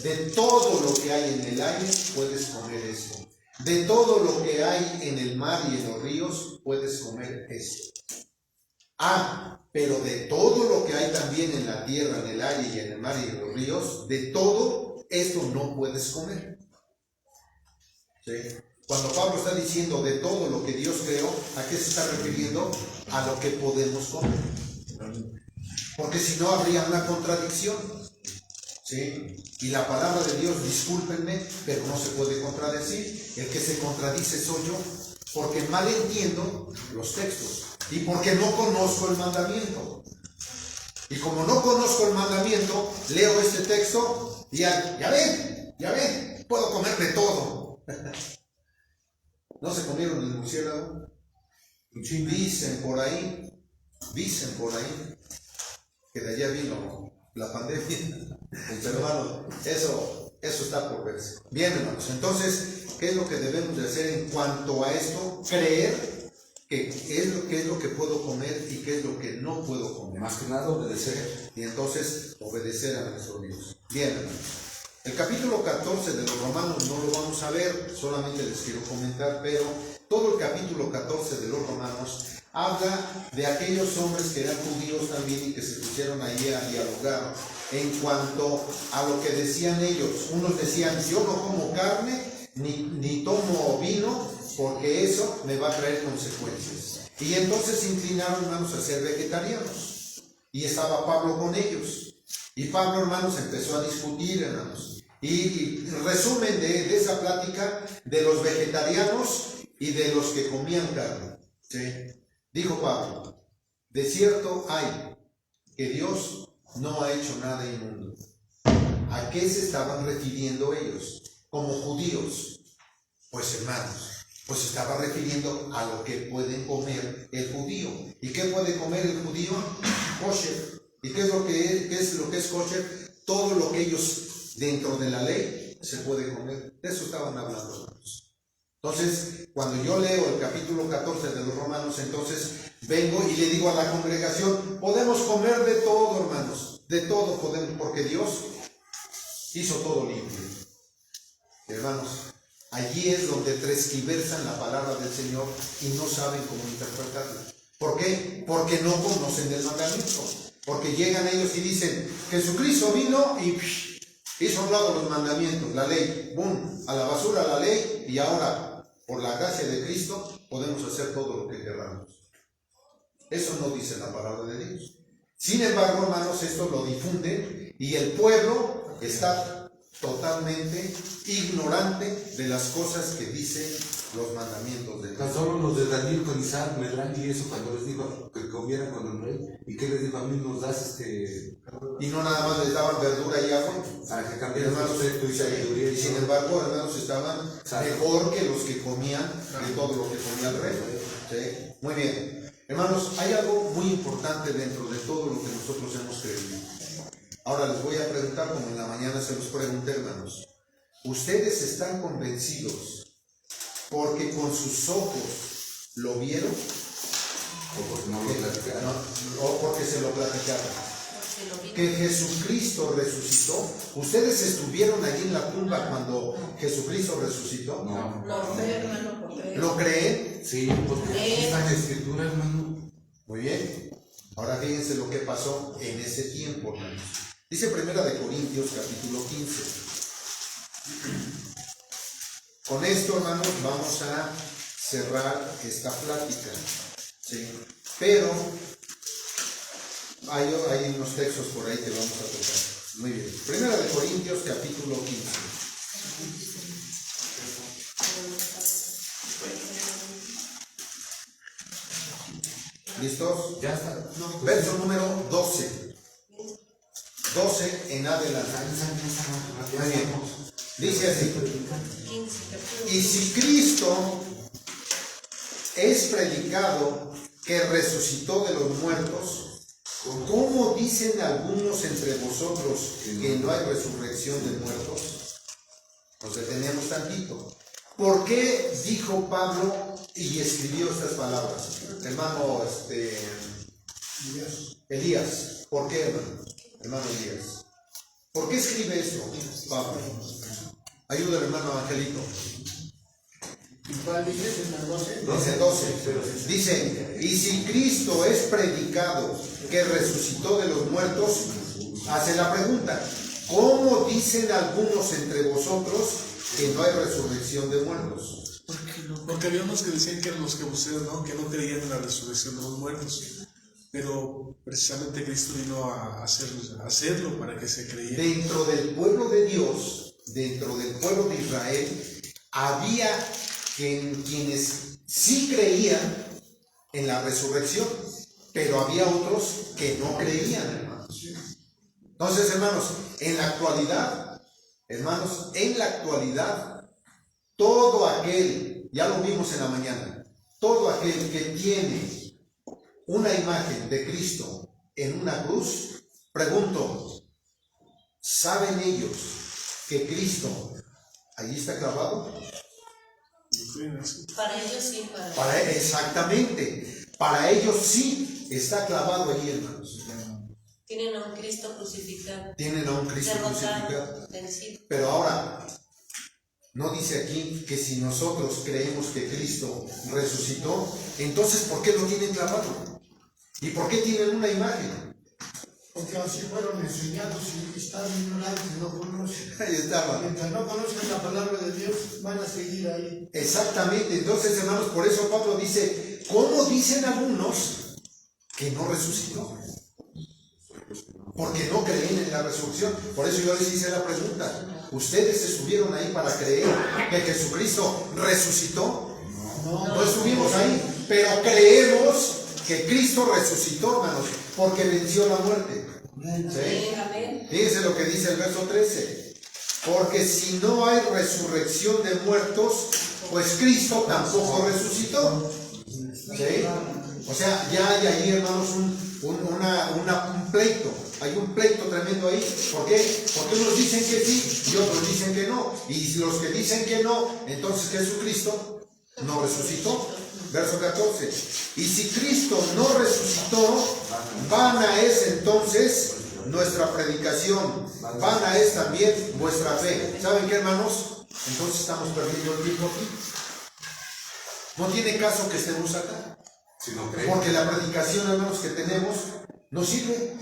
De todo lo que hay en el aire puedes comer esto. De todo lo que hay en el mar y en los ríos puedes comer esto. Pero de todo lo que hay también en la tierra, en el aire y en el mar y en los ríos, de todo esto no puedes comer. ¿Sí? Cuando Pablo está diciendo de todo lo que Dios creó, ¿a qué se está refiriendo? A lo que podemos comer. Porque si no habría una contradicción. ¿Sí? Y la palabra de Dios, discúlpenme, pero no se puede contradecir. El que se contradice soy yo, porque mal entiendo los textos y porque no conozco el mandamiento. Y como no conozco el mandamiento, leo este texto y ya ven, puedo comer de todo. ¿No se comieron el murciélago? Dicen por ahí que de allá vino la pandemia. Hermano, eso está por verse. Bien, hermanos, entonces, ¿qué es lo que debemos de hacer en cuanto a esto? Creer qué es lo que puedo comer y qué es lo que no puedo comer. Más que nada obedecer. Y entonces obedecer a nuestro Dios. Bien, hermanos. El capítulo 14 de los Romanos no lo vamos a ver, solamente les quiero comentar, pero todo el capítulo 14 de los Romanos habla de aquellos hombres que eran judíos también y que se pusieron ahí a dialogar en cuanto a lo que decían ellos. Unos decían, yo no como carne ni tomo vino porque eso me va a traer consecuencias. Y entonces se inclinaron, hermanos, a ser vegetarianos. Y estaba Pablo con ellos. Y Pablo, hermanos, empezó a discutir, hermanos. Y resumen de esa plática de los vegetarianos y de los que comían carne. ¿Sí? Dijo Pablo, de cierto hay que Dios no ha hecho nada inmundo. ¿A qué se estaban refiriendo ellos como judíos? Pues hermanos, pues se estaba refiriendo a lo que pueden comer el judío. ¿Y qué puede comer el judío? Kosher. ¿Y qué es lo que es kosher? Todo lo que ellos dentro de la ley se puede comer. De eso estaban hablando, hermanos. Entonces, cuando yo leo el capítulo 14 de los Romanos, entonces vengo y le digo a la congregación, podemos comer de todo, hermanos, de todo podemos, porque Dios hizo todo limpio. Hermanos, allí es donde transquiversan la palabra del Señor y no saben cómo interpretarla. ¿Por qué? Porque no conocen el mandamiento. Porque llegan ellos y dicen, Jesucristo vino y hizo a un lado los mandamientos, la ley, ¡bum!, a la basura la ley, y ahora, por la gracia de Cristo, podemos hacer todo lo que queramos. Eso no dice la palabra de Dios. Sin embargo, hermanos, esto lo difunde y el pueblo está totalmente ignorante de las cosas que dicen los mandamientos de Dios. Tan solo los de Daniel con Isaac, Medrán y eso, cuando les dijo que comieran con el rey, ¿y qué les dijo? A mí nos das Y no nada más les daban verdura y agua, para que cambiaran su hermanos, aspecto y sabiduría. y sin embargo, hermanos, estaban mejor que los que comían de todo lo que comía el rey. ¿Sí? Muy bien. Hermanos, hay algo muy importante dentro de todo lo que nosotros hemos creído. Ahora les voy a preguntar, como en la mañana se los pregunté, hermanos. ¿Ustedes están convencidos porque con sus ojos lo vieron? O porque no lo platicaron. O porque se lo platicaron. Que Jesucristo resucitó. ¿Ustedes estuvieron allí en la tumba cuando Jesucristo resucitó? No. Por fe, hermano, por fe. ¿Lo creen? Sí, porque aquí está la escritura, hermano. Muy bien. Ahora fíjense lo que pasó en ese tiempo, hermanos. Dice 1 Corintios capítulo 15. Con esto, hermanos, vamos a cerrar esta plática. ¿Sí? Pero hay unos textos por ahí que vamos a tocar. Muy bien. 1 Corintios capítulo 15. ¿Listos? Ya está. Verso número 12. 12 en adelante. Muy bien. Dice así. Y si Cristo es predicado que resucitó de los muertos, ¿cómo dicen algunos entre vosotros que no hay resurrección de muertos? Nos detenemos tantito. ¿Por qué dijo Pablo y escribió estas palabras? Hermano Elías. ¿Por qué, hermano Elías? ¿Por qué escribe esto, Pablo? Ayuda al hermano Angelito. ¿Cuál dices? ¿En el 12? Dice 12. Dice, y si Cristo es predicado que resucitó de los muertos, hace la pregunta, ¿cómo dicen algunos entre vosotros que no hay resurrección de muertos? Porque había unos que decían que eran los que ustedes no, que no creían en la resurrección de los muertos. Pero precisamente Cristo vino a hacerlo para que se creyera. Dentro del pueblo de Dios, dentro del pueblo de Israel, había quienes sí creían en la resurrección, pero había otros que no creían, hermanos. Entonces, hermanos, en la actualidad, todo aquel ya lo vimos en la mañana, todo aquel que tiene una imagen de Cristo en una cruz, pregunto, ¿saben ellos que Cristo allí está clavado? Para ellos sí, Exactamente, para ellos sí está clavado allí, hermanos. tienen a un Cristo crucificado. Tienen a un Cristo derrotado, crucificado. vencido. Pero ahora, no dice aquí que si nosotros creemos que Cristo resucitó, entonces ¿por qué lo tienen clavado? ¿Y por qué tienen una imagen? Porque así fueron enseñados y están ignorantes, no conocen. Ahí estaba. Mientras no conozcan la palabra de Dios, van a seguir ahí. Exactamente, entonces hermanos, por eso Pablo dice, ¿cómo dicen algunos que no resucitó? Porque no creen en la resurrección. Por eso yo les hice la pregunta, ¿ustedes estuvieron ahí para creer que Jesucristo resucitó? No estuvimos ahí, pero creemos que Cristo resucitó, hermanos, porque venció la muerte. ¿Sí? Fíjense lo que dice el verso 13. Porque si no hay resurrección de muertos, pues Cristo tampoco resucitó. ¿Sí? O sea, ya hay ahí, hermanos, un pleito. Hay un pleito tremendo ahí. ¿Por qué? Porque unos dicen que sí y otros dicen que no. Y los que dicen que no, entonces Jesucristo no resucitó. Verso 14. Y si Cristo no resucitó, vana es entonces nuestra predicación, vana es también vuestra fe. ¿Saben qué, hermanos? Entonces estamos perdiendo el tiempo aquí. No tiene caso que estemos acá, porque la predicación, hermanos, que tenemos no sirve.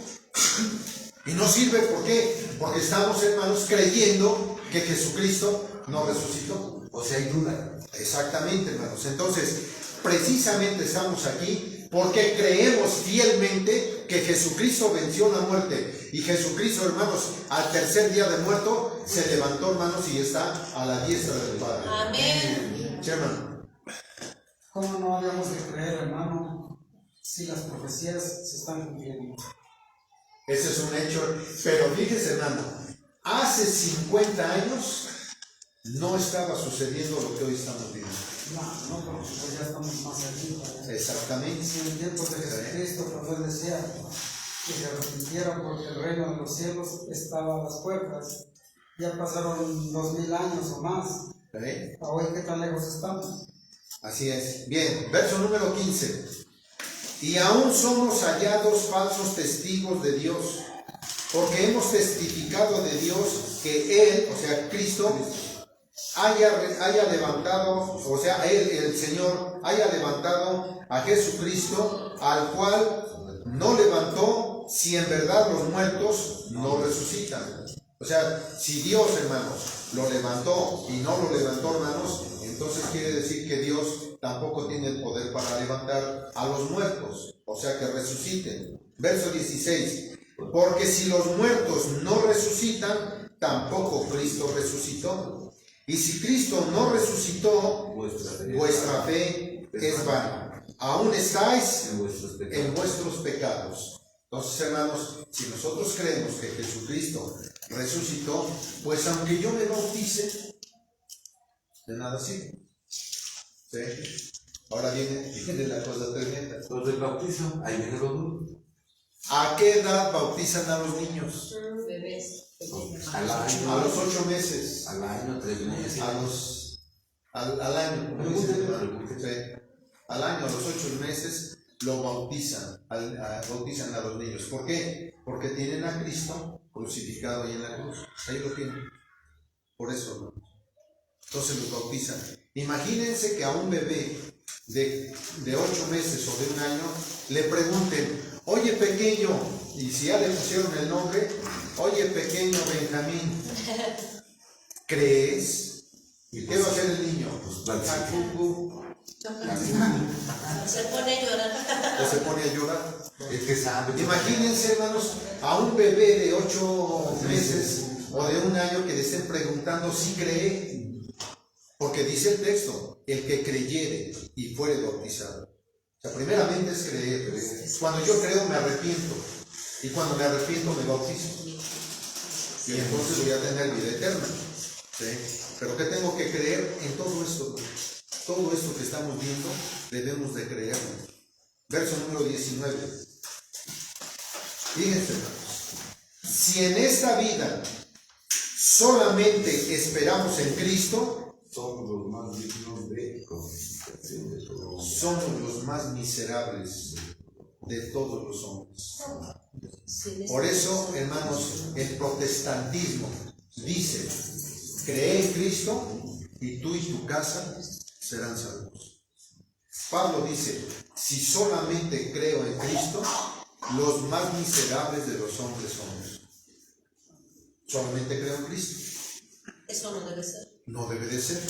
Y no sirve, ¿por qué? Porque estamos, hermanos, creyendo que Jesucristo no resucitó. O sea, hay duda. Exactamente, hermanos. Entonces, precisamente estamos aquí porque creemos fielmente que Jesucristo venció la muerte. Y Jesucristo, hermanos, al tercer día de muerto, se levantó, hermanos, y está a la diestra del Padre. Amén. Sí, hermano. ¿Cómo no habíamos de creer, hermano, si las profecías se están cumpliendo? Ese es un hecho. Pero fíjese, hermano, hace 50 años no estaba sucediendo lo que hoy estamos viendo. No, porque pues ya estamos más allí. Exactamente. Si en tiempos de Jesucristo, cuando él decía que se arrepintiera porque el reino de los cielos estaba a las puertas, ya pasaron 2000 años o más. ¿Sí? ¿A hoy qué tan lejos estamos? Así es. Bien, verso número 15. Y aún somos hallados falsos testigos de Dios, porque hemos testificado de Dios que Él, o sea, Cristo, haya levantado, o sea, Él, el Señor, haya levantado a Jesucristo, al cual no levantó si en verdad los muertos no resucitan. O sea, si Dios, hermanos, lo levantó y no lo levantó, hermanos, entonces quiere decir que Dios tampoco tiene el poder para levantar a los muertos, o sea, que resuciten. Verso 16. Porque si los muertos no resucitan, tampoco Cristo resucitó. Y si Cristo no resucitó, vuestra fe es vana. Aún estáis en vuestros pecados. Entonces, hermanos, si nosotros creemos que Jesucristo resucitó, pues aunque yo me bautice, de nada sirve. ¿Sí? Ahora viene la cosa tremenda. Los del bautizo, ahí viene lo duro. ¿A qué edad bautizan a los niños? Bebés. Al año. A los 8 meses. Al año, 3 meses. Al año. Pregúntele. Sí. Al año, a los 8 meses, lo bautizan a los niños. ¿Por qué? Porque tienen a Cristo crucificado ahí en la cruz. Ahí lo tienen. Por eso, ¿no? Entonces los bautizan. Imagínense que a un bebé de 8 meses o de un año le pregunten, oye pequeño, y si ya le pusieron el nombre, oye pequeño Benjamín, ¿crees? ¿Y qué va a hacer el niño? Se pone a llorar. ¿O se pone a llorar? Es que sabe. Imagínense, hermanos, a un bebé de 8 meses o de un año que le estén preguntando si cree. Porque dice el texto, el que creyere y fuere bautizado. O sea, primeramente es creer. Cuando yo creo me arrepiento. Y cuando me arrepiento me bautizo. Y entonces voy a tener vida eterna. ¿Sí? Pero ¿qué tengo que creer en todo esto? todo esto que estamos viendo debemos de creerlo. Verso número 19. Fíjense, hermanos, si en esta vida solamente esperamos en Cristo, Somos los más dignos de consideración de todo hombre. somos los más miserables de todos los hombres. Por eso, hermanos, el protestantismo dice: cree en Cristo y tú y tu casa serán salvos. Pablo dice: si solamente creo en Cristo, los más miserables de los hombres somos. Solamente creo en Cristo. Eso no debe ser. No debe de ser.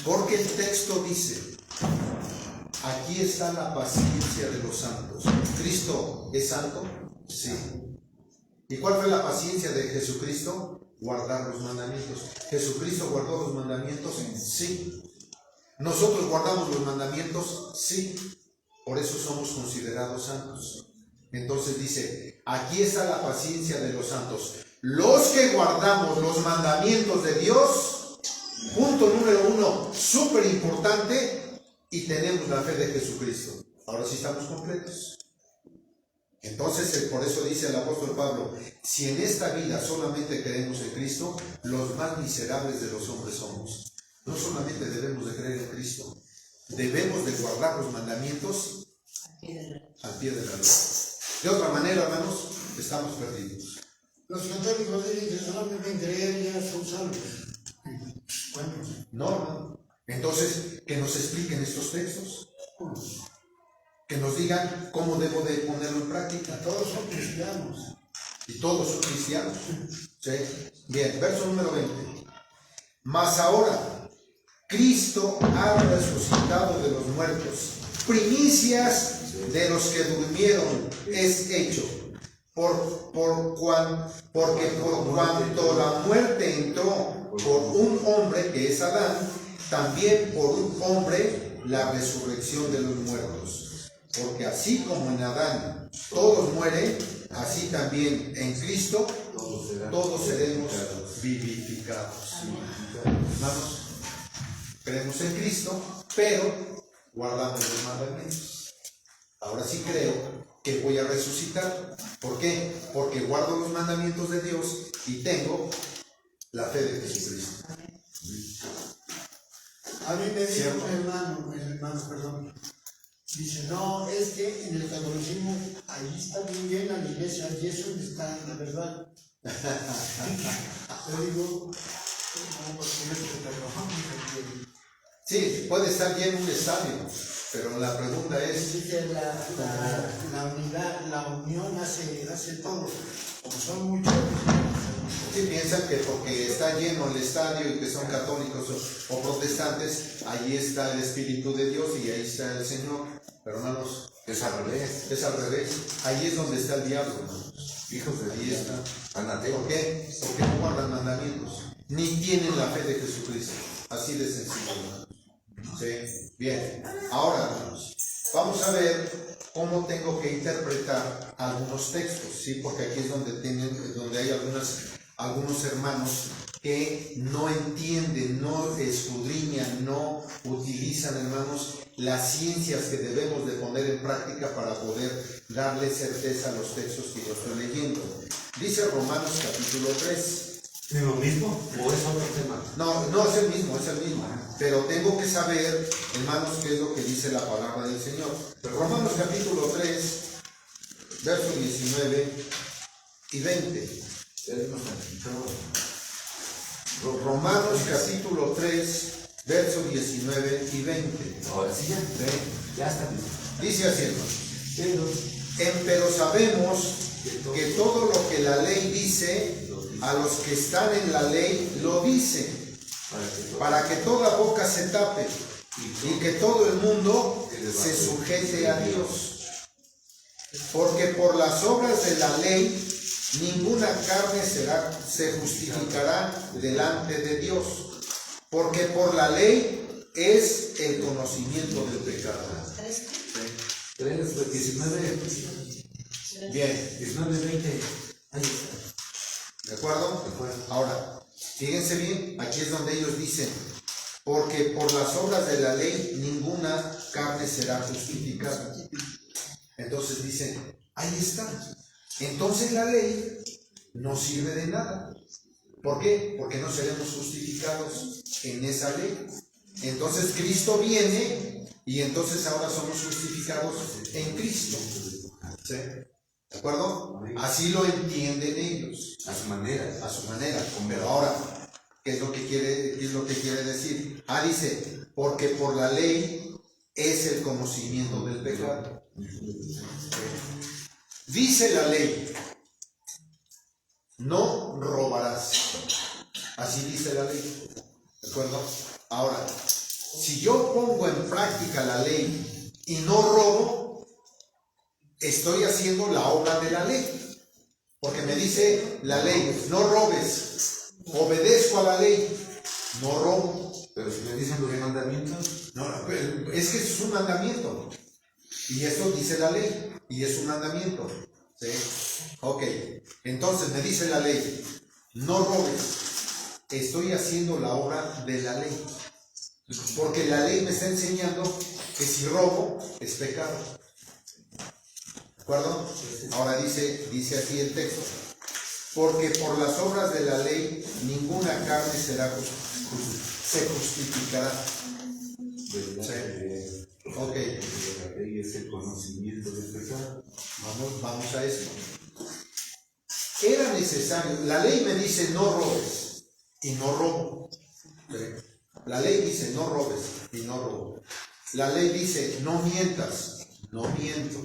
Porque el texto dice: aquí está la paciencia de los santos. ¿Cristo es santo? Sí. ¿Y cuál fue la paciencia de Jesucristo? Guardar los mandamientos. ¿Jesucristo guardó los mandamientos? Sí. ¿Nosotros guardamos los mandamientos? Sí. Por eso somos considerados santos. Entonces dice: aquí está la paciencia de los santos. Los que guardamos los mandamientos de Dios, punto número 1, súper importante, y tenemos la fe de Jesucristo. Ahora sí estamos completos. Entonces, por eso dice el apóstol Pablo: si en esta vida solamente creemos en Cristo, los más miserables de los hombres somos. No solamente debemos de creer en Cristo, debemos de guardar los mandamientos al pie de la letra. De otra manera, hermanos, estamos perdidos. Los católicos dicen que solamente en creer ya son salvos. Bueno, No, hermano. Entonces, que nos expliquen estos textos. Que nos digan cómo debo de ponerlo en práctica. todos son cristianos. Y todos son cristianos. ¿Sí? Bien, verso número 20. Mas ahora, Cristo ha resucitado de los muertos. Primicias de los que durmieron es hecho. Porque por cuanto la muerte entró por un hombre, que es Adán, también por un hombre la resurrección de los muertos. Porque así como en Adán todos mueren, así también en Cristo todos seremos vivificados. Hermanos, creemos en Cristo, pero guardamos los mandamientos. Ahora sí creo que voy a resucitar. ¿Por qué? Porque guardo los mandamientos de Dios y tengo la fe de Jesucristo. A mí me dijo un hermano, perdón. Dice, no, es que en el catolicismo ahí está muy bien la iglesia y eso está la verdad. Yo digo, no, porque yo te Sí, puede estar bien un estadio, pero la pregunta es: dice la unidad, la unión hace todo. Como son muchos, si piensan que porque está lleno el estadio y que son católicos o protestantes, ahí está el Espíritu de Dios y ahí está el Señor. Pero hermanos, Es al revés. es al revés. Ahí es donde está el diablo, hermanos. Hijos de Ahí está. Anateo. ¿Por qué? Porque no guardan mandamientos, ni tienen la fe de Jesucristo. Así de sencillo, hermanos. ¿Sí? Bien. Ahora, hermanos, vamos a ver cómo tengo que interpretar algunos textos, ¿sí? Porque aquí es donde hay algunos hermanos que no entienden, no escudriñan, no utilizan, hermanos, las ciencias que debemos de poner en práctica para poder darle certeza a los textos que yo estoy leyendo. Dice Romanos capítulo 3. ¿Es lo mismo o es otro tema? No, es el mismo. Pero tengo que saber, hermanos, qué es lo que dice la palabra del Señor. Romanos capítulo 3, versos 19 y 20. Romanos capítulo 3, versos 19 y 20. Ahora sí ya está. Dice así, hermanos. Pero sabemos que todo lo que la ley dice, a los que están en la ley lo dice, para que toda boca se tape y que todo el mundo se sujete a Dios. Porque por las obras de la ley ninguna carne se justificará delante de Dios, porque por la ley es el conocimiento del pecado. 3, 19, Bien, 19, 20. Ahí está. ¿de acuerdo? Ahora, fíjense bien, aquí es donde ellos dicen porque por las obras de la ley ninguna carne será justificada. Entonces dice, ahí está. Entonces la ley no sirve de nada. ¿Por qué? Porque no seremos justificados en esa ley. Entonces Cristo viene y entonces ahora somos justificados en Cristo. ¿Sí? ¿De acuerdo? Así lo entienden ellos. A su manera. A su manera. Pero ahora, ¿qué es lo que quiere decir? Dice, porque por la ley es el conocimiento del pecado. Dice la ley, no robarás. Así dice la ley. ¿De acuerdo? Ahora, si yo pongo en práctica la ley y no robo, estoy haciendo la obra de la ley. Porque me dice la ley, no robes. Obedezco a la ley, no robo. Pero si me dicen los mandamientos, No, es que es un mandamiento. Y esto dice la ley. Y es un mandamiento. ¿Sí? Ok. Entonces me dice la ley, no robes. Estoy haciendo la obra de la ley. Porque la ley me está enseñando que si robo es pecado. ¿De acuerdo? Ahora dice aquí el texto. Porque por las obras de la ley ninguna carne se justificará. Sí. Ok. la ley es el conocimiento del pecado. Vamos a esto. Era necesario, la ley me dice no robes y no robo. ¿Sí? La ley dice no robes y no robo. La ley dice no mientas, no miento.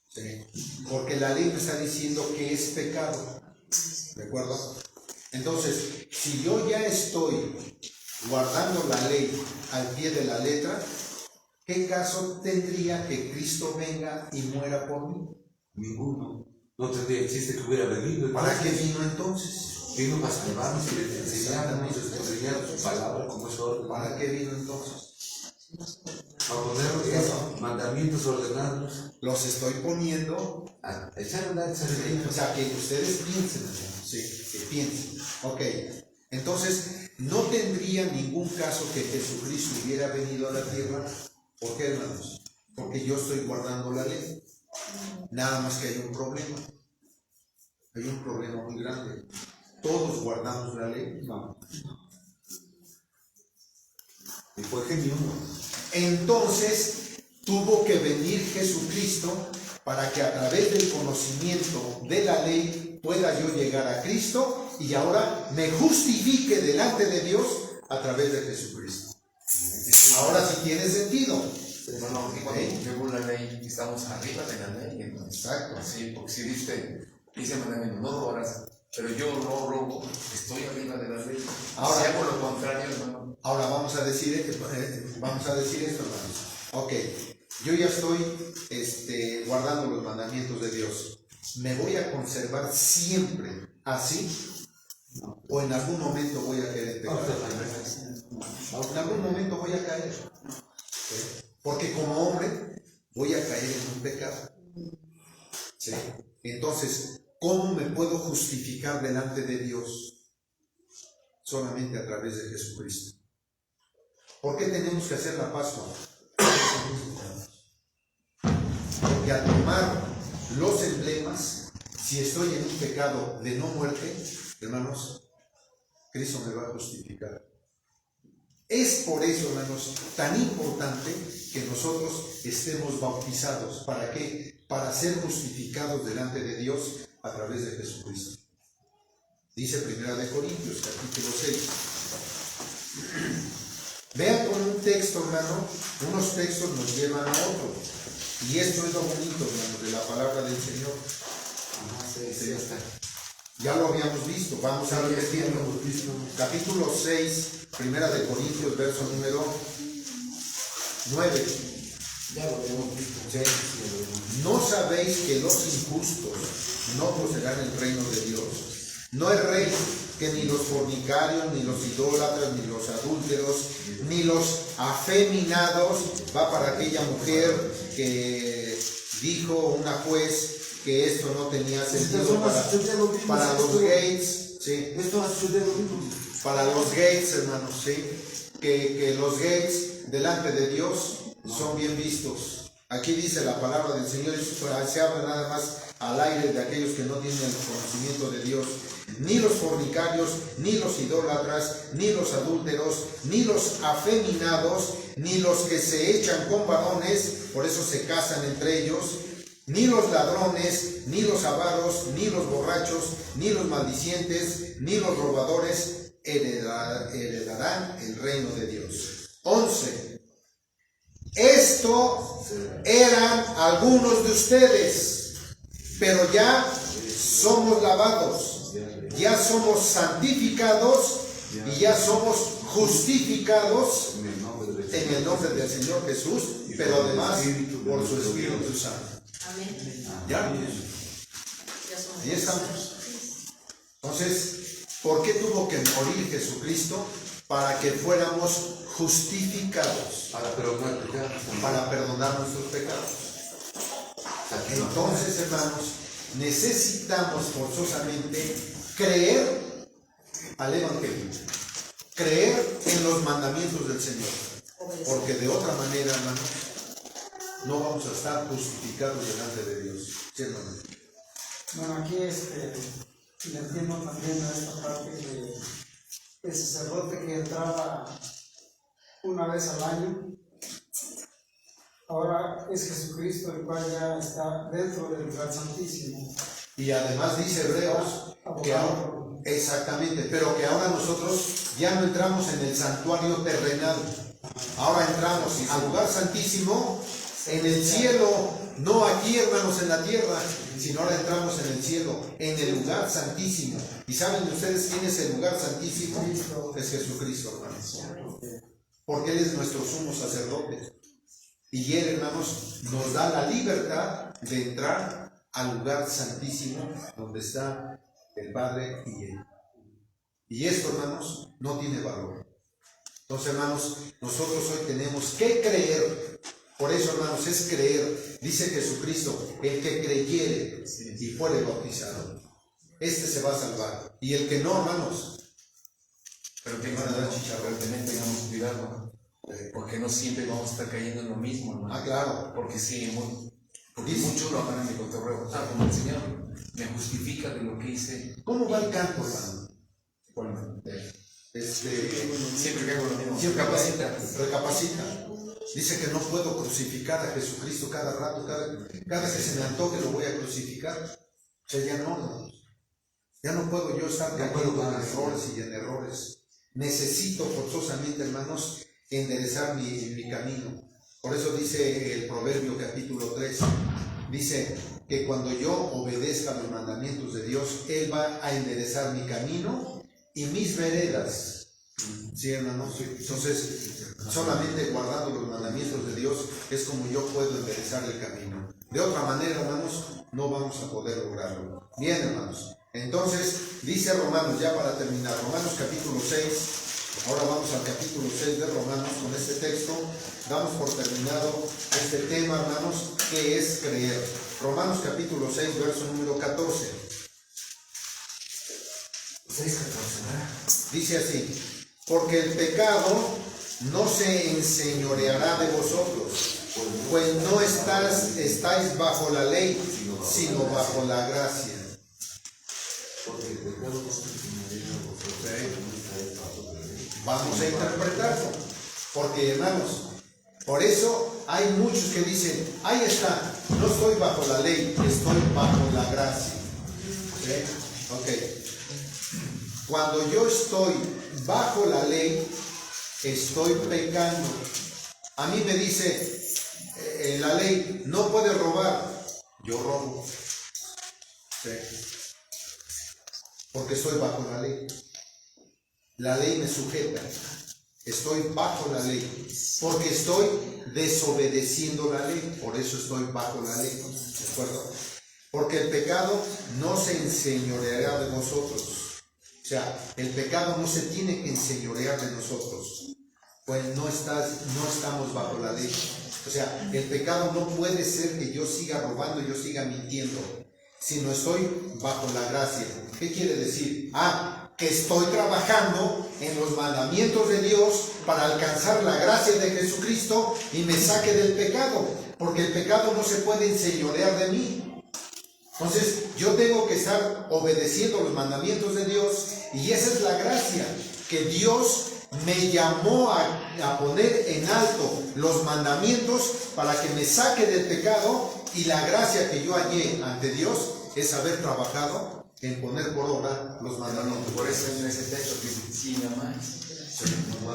¿Sí? Porque la ley me está diciendo que es pecado. ¿De acuerdo? Entonces, si yo ya estoy guardando la ley al pie de la letra, ¿qué caso tendría que Cristo venga y muera por mí? Ninguno. No tendría chiste que hubiera venido. ¿Para qué vino entonces? Vino para salvarnos y le enseñáramos, enseñar su palabra como es orden. ¿Para qué vino entonces? Para poner mandamientos ordenados. Los estoy poniendo, A echar a andar, o sea, que ustedes piensen, sí, que piensen. Ok, entonces, no tendría ningún caso que Jesucristo hubiera venido a la tierra. ¿Por qué, hermanos? Porque yo estoy guardando la ley. Nada más que hay un problema. Hay un problema muy grande. ¿Todos guardamos la ley? No. y fue genio. Entonces tuvo que venir Jesucristo para que a través del conocimiento de la ley pueda yo llegar a Cristo y ahora me justifique delante de Dios a través de Jesucristo. Ahora sí tiene sentido. Bueno, según la ley, estamos arriba de la ley. Entonces, Exacto. sí, porque si dice mandamiento, no robarás, pero yo no robo, estoy arriba de la ley. Ahora, si hago lo contrario, hermano. Ahora vamos a decir esto, hermanos. Ok, yo ya estoy guardando los mandamientos de Dios. ¿Me voy a conservar siempre así? ¿O en algún momento voy a querer pecar? En algún momento voy a caer. ¿Sí? Porque como hombre voy a caer en un pecado. ¿Sí? Entonces, ¿cómo me puedo justificar delante de Dios? Solamente a través de Jesucristo. ¿Por qué tenemos que hacer la Pascua? Porque al tomar los emblemas, si estoy en un pecado de no muerte, hermanos, Cristo me va a justificar. Es por eso, hermanos, tan importante que nosotros estemos bautizados. ¿Para qué? Para ser justificados delante de Dios a través de Jesucristo. Dice 1 Corintios, capítulo 6. Vean con un texto, hermano, unos textos nos llevan a otro. Y esto es lo bonito, hermano, de la palabra del Señor. Sí, está. Ya lo habíamos visto, vamos a repetirlo. Capítulo 6, 1 Corintios, verso número 9. Ya lo habíamos visto. Sí. ¿No sabéis que los injustos no poseerán el reino de Dios? No es rey que ni los fornicarios, ni los idólatras, ni los adúlteros, ni los afeminados, va para aquella mujer que dijo una juez que esto no tenía sentido para los gays, ¿sí? Esto ha sucedido lo mismo. Para los gays, hermanos, ¿sí? que los gays delante de Dios son bien vistos. Aquí dice la palabra del Señor, se habla nada más al aire de aquellos que no tienen el conocimiento de Dios. Ni los fornicarios, ni los idólatras, ni los adúlteros, ni los afeminados, ni los que se echan con varones, por eso se casan entre ellos, ni los ladrones, ni los avaros, ni los borrachos, ni los maldicientes, ni los robadores heredarán el reino de Dios. 11. Esto eran algunos de ustedes, pero ya somos lavados, ya somos santificados y ya somos justificados en el nombre del Señor Jesús, pero además por su Espíritu Santo. Amén. ¿Ya? Ya somos Ahí estamos. Entonces, ¿por qué tuvo que morir Jesucristo? Para que fuéramos justificados, Para perdonar pecados. para perdonar nuestros pecados. Entonces, hermanos, necesitamos forzosamente creer al Evangelio, creer en los mandamientos del Señor, porque de otra manera, hermanos, no vamos a estar justificados delante de Dios. ¿Sí, hermano? Bueno, aquí le entiendo también a esta parte de el sacerdote que entraba una vez al año. Ahora es Jesucristo el cual ya está dentro del lugar santísimo. Y además dice Hebreos que ahora, exactamente, pero que ahora nosotros ya no entramos en el santuario terrenal, ahora entramos al lugar santísimo en el cielo, no aquí, hermanos, en la tierra, sino ahora entramos en el cielo, en el lugar santísimo. ¿Y saben ustedes quién es el lugar santísimo? Es Jesucristo, hermanos, porque Él es nuestro sumo sacerdote. Y Él, hermanos, nos da la libertad de entrar al lugar santísimo donde está el Padre y Él. Y esto, hermanos, no tiene valor. Entonces, hermanos, nosotros hoy tenemos que creer. Por eso, hermanos, es creer. Dice Jesucristo, el que creyere y fuere bautizado, este se va a salvar. Y el que no, hermanos, Pero que van a dar chicharrón. también tengamos cuidado, porque no siempre vamos a estar cayendo en lo mismo, hermano. Ah, claro. Porque sí, porque muchos lo hagan en mi cotorreo. Como el Señor me justifica de lo que hice. ¿Cómo va el canto, hermano? Bueno, Siempre siempre que hago lo mismo. Siempre Capacita. recapacita. Dice que no puedo crucificar a Jesucristo cada rato, cada que se me antoje lo voy a crucificar. O sea, ya no. Ya no puedo yo estar cayendo en errores y en errores. Necesito forzosamente, hermanos, enderezar mi camino. Por eso dice el Proverbio capítulo 3, dice que cuando yo obedezca los mandamientos de Dios, Él va a enderezar mi camino y mis veredas. ¿Sí, hermanos? Entonces, solamente guardando los mandamientos de Dios es como yo puedo enderezar el camino. De otra manera, hermanos, no vamos a poder lograrlo. Bien, hermanos. Entonces, dice Romanos, ya para terminar, Romanos capítulo 6. Ahora vamos al capítulo 6 de Romanos. Con este texto damos por terminado este tema, hermanos, que es creer. Romanos capítulo 6, verso número 14. 6:14. Dice así: porque el pecado no se enseñoreará de vosotros, pues no estáis bajo la ley, sino bajo la gracia. Porque el pecado no se enseñorea a vosotros. Vamos a interpretarlo, porque, hermanos, por eso hay muchos que dicen, ahí está, no estoy bajo la ley, estoy bajo la gracia. Ok. Cuando yo estoy bajo la ley, estoy pecando. A mí me dice la ley, no puedes robar, yo robo. ¿Sí? Porque estoy bajo la ley. La ley me sujeta. Estoy bajo la ley. Porque estoy desobedeciendo la ley. Por eso estoy bajo la ley. ¿De acuerdo? Porque el pecado no se enseñoreará de vosotros. O sea, el pecado no se tiene que enseñorear de nosotros. Pues no estamos bajo la ley. O sea, el pecado no puede ser que yo siga robando, yo siga mintiendo, sino estoy bajo la gracia. ¿Qué quiere decir? Que estoy trabajando en los mandamientos de Dios para alcanzar la gracia de Jesucristo y me saque del pecado, porque el pecado no se puede enseñorear de mí. Entonces yo tengo que estar obedeciendo los mandamientos de Dios, y esa es la gracia, que Dios me llamó a poner en alto los mandamientos para que me saque del pecado, y la gracia que yo hallé ante Dios es haber trabajado en poner por obra los mandamientos. Por eso en ese texto que dice, sí, mamá.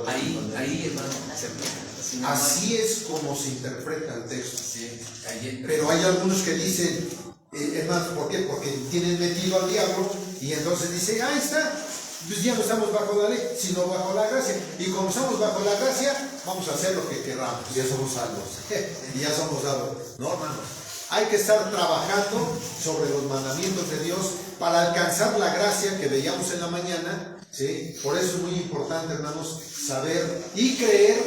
Ahí, hermano, sí, mamá. Así es como se interpreta el texto. Sí, ahí. Pero hay algunos que dicen, hermano, ¿por qué? Porque tienen metido al diablo, y entonces dicen, ahí está, pues ya no estamos bajo la ley, sino bajo la gracia. Y como estamos bajo la gracia, vamos a hacer lo que queramos. Ya somos salvos. Y ya somos salvos. No, hermanos. Hay que estar trabajando sobre los mandamientos de Dios para alcanzar la gracia que veíamos en la mañana, ¿sí? Por eso es muy importante, hermanos, saber y creer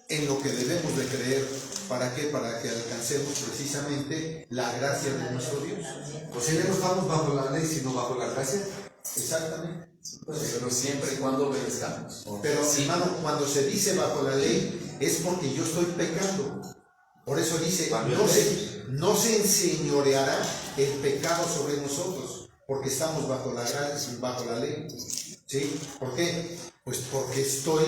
en lo que debemos de creer. ¿Para qué? Para que alcancemos precisamente la gracia de nuestro Dios. O sea, ya no estamos bajo la ley, sino bajo la gracia. Exactamente. Pero siempre y cuando obedezcamos. Pero, sí, hermano, cuando se dice bajo la ley, es porque yo estoy pecando. Por eso dice, no se enseñoreará el pecado sobre nosotros, porque estamos bajo la ley. ¿Sí? ¿Por qué? Pues porque estoy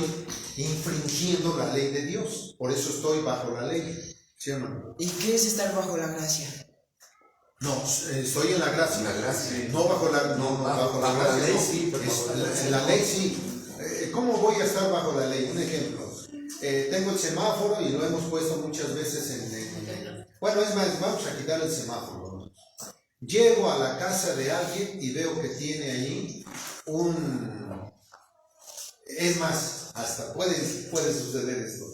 infringiendo la ley de Dios. Por eso estoy bajo la ley. ¿Sí o no? ¿Y qué es estar bajo la gracia? No, estoy en la gracia. En la gracia. No bajo la, bajo la gracia. ley, no. sí, pero bajo la gracia. En la ley sí. ¿Cómo voy a estar bajo la ley? Un ejemplo. Tengo el semáforo y lo hemos puesto muchas veces bueno, es más, vamos a quitar el semáforo. Llego a la casa de alguien y veo que tiene ahí es más, hasta puede suceder esto.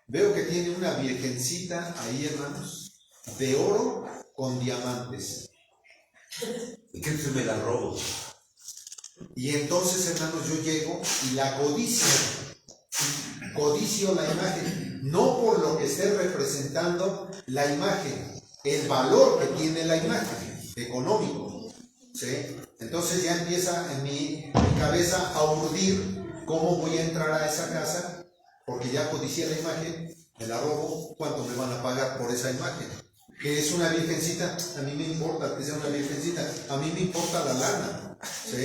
Veo que tiene una virgencita ahí, hermanos, de oro con diamantes. ¿Y qué se me la robo? Y entonces, hermanos, yo llego y la codicio la imagen, no por lo que esté representando la imagen, el valor que tiene la imagen, económico, ¿sí? Entonces ya empieza en mi cabeza a urdir cómo voy a entrar a esa casa, porque ya codicié la imagen, me la robo, ¿cuánto me van a pagar por esa imagen? Que es una virgencita, a mí me importa que sea una virgencita, a mí me importa la lana, ¿sí?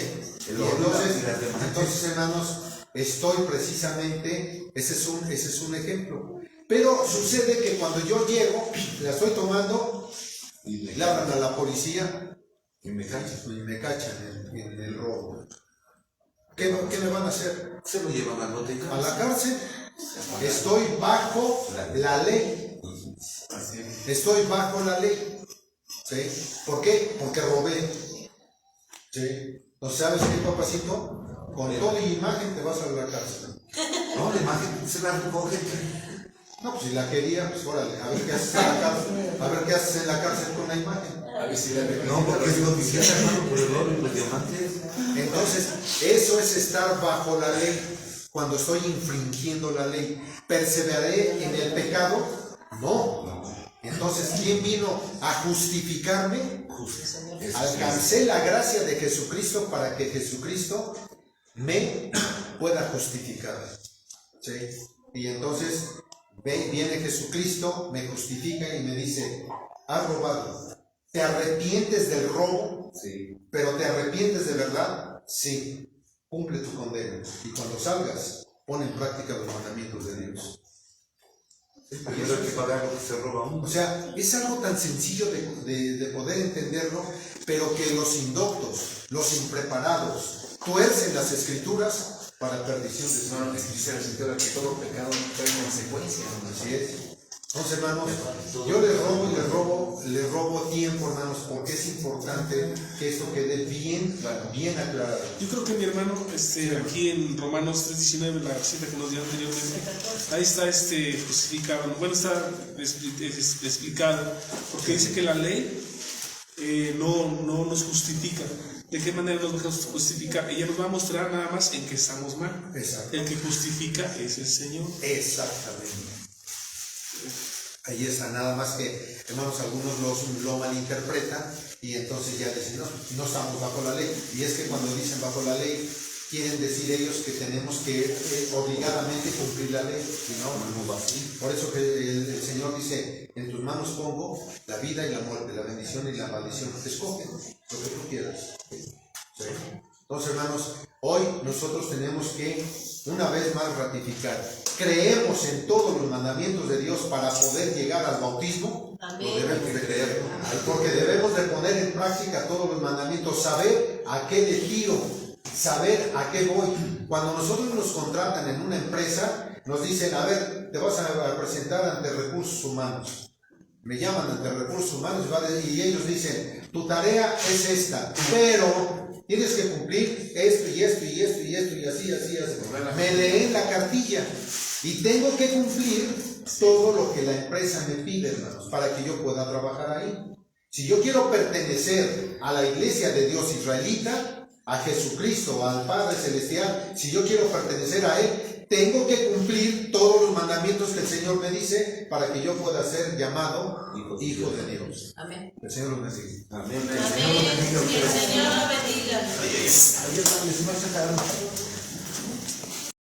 Entonces, hermanos, estoy precisamente, ese es un ejemplo. Pero sucede que cuando yo llego, la estoy tomando, le hablan a la policía Y me cachan en el robo. ¿Qué me van a hacer? Se lo llevan al bote. ¿A la cárcel? Estoy bajo la ley. Estoy bajo la ley. ¿Sí? ¿Por qué? Porque robé. ¿Sí? ¿No sabes qué, papacito? Con toda imagen te vas a la cárcel. No, la imagen se la recogen. No, pues si la quería, pues órale, a ver qué haces en la cárcel. A ver qué haces en la cárcel con la imagen. A ver si la No, porque es noticia, hermano, por el oro y los diamantes. Entonces, eso es estar bajo la ley, cuando estoy infringiendo la ley. ¿Perseveraré en el pecado? No. Entonces, ¿quién vino a justificarme? Alcancé la gracia de Jesucristo para que Jesucristo me pueda justificar. ¿Sí? Y entonces viene Jesucristo, me justifica y me dice, has robado. ¿Te arrepientes del robo? Sí. ¿Pero te arrepientes de verdad? Sí. Cumple tu condena. Y cuando salgas, pon en práctica los mandamientos de Dios. Primero hay que pagar lo que se roba uno. O sea, es algo tan sencillo de poder entenderlo, pero que los indoctos, los impreparados, tuercen las escrituras para perdición de su alma. Es que dice la escritura que todo pecado trae consecuencias. Así es. Entonces, hermanos, yo les robo tiempo, hermanos, porque es importante que esto quede bien aclarado. Yo creo que mi hermano, aquí en Romanos 3:19, la cita que nos dio anteriormente, ahí está justificado, bueno, está explicado, porque dice que la ley no nos justifica. ¿De qué manera nos va a justificar? Ella nos va a mostrar nada más en que estamos mal. Exacto. El que justifica es el Señor. Exactamente. Ahí está, nada más que, hermanos, algunos lo malinterpretan y entonces ya dicen, no estamos bajo la ley. Y es que cuando dicen bajo la ley, quieren decir ellos que tenemos que obligadamente cumplir la ley, y no va así. Por eso que el Señor dice, en tus manos pongo la vida y la muerte, la bendición y la maldición. Te escogen lo que tú quieras. ¿Sí? Entonces, hermanos, hoy nosotros tenemos que una vez más ratificar. Creemos en todos los mandamientos de Dios para poder llegar al bautismo. Amén. Lo debemos de creer, porque debemos de poner en práctica todos los mandamientos, saber a qué le tiro, saber a qué voy. Cuando nosotros nos contratan en una empresa, nos dicen, a ver, te vas a presentar ante recursos humanos. Me llaman ante recursos humanos y ellos dicen, tu tarea es esta, pero tienes que cumplir esto y esto y esto y esto y así. Me leen la cartilla y tengo que cumplir todo lo que la empresa me pide, hermanos, para que yo pueda trabajar ahí. Si yo quiero pertenecer a la iglesia de Dios israelita, a Jesucristo, al Padre Celestial, si yo quiero pertenecer a Él, tengo que cumplir todos los mandamientos que el Señor me dice para que yo pueda ser llamado hijo de Dios. Amén. El Señor los bendiga. Amén. Amén. Que el Señor lo bendiga. Ahí está, les va a sacar.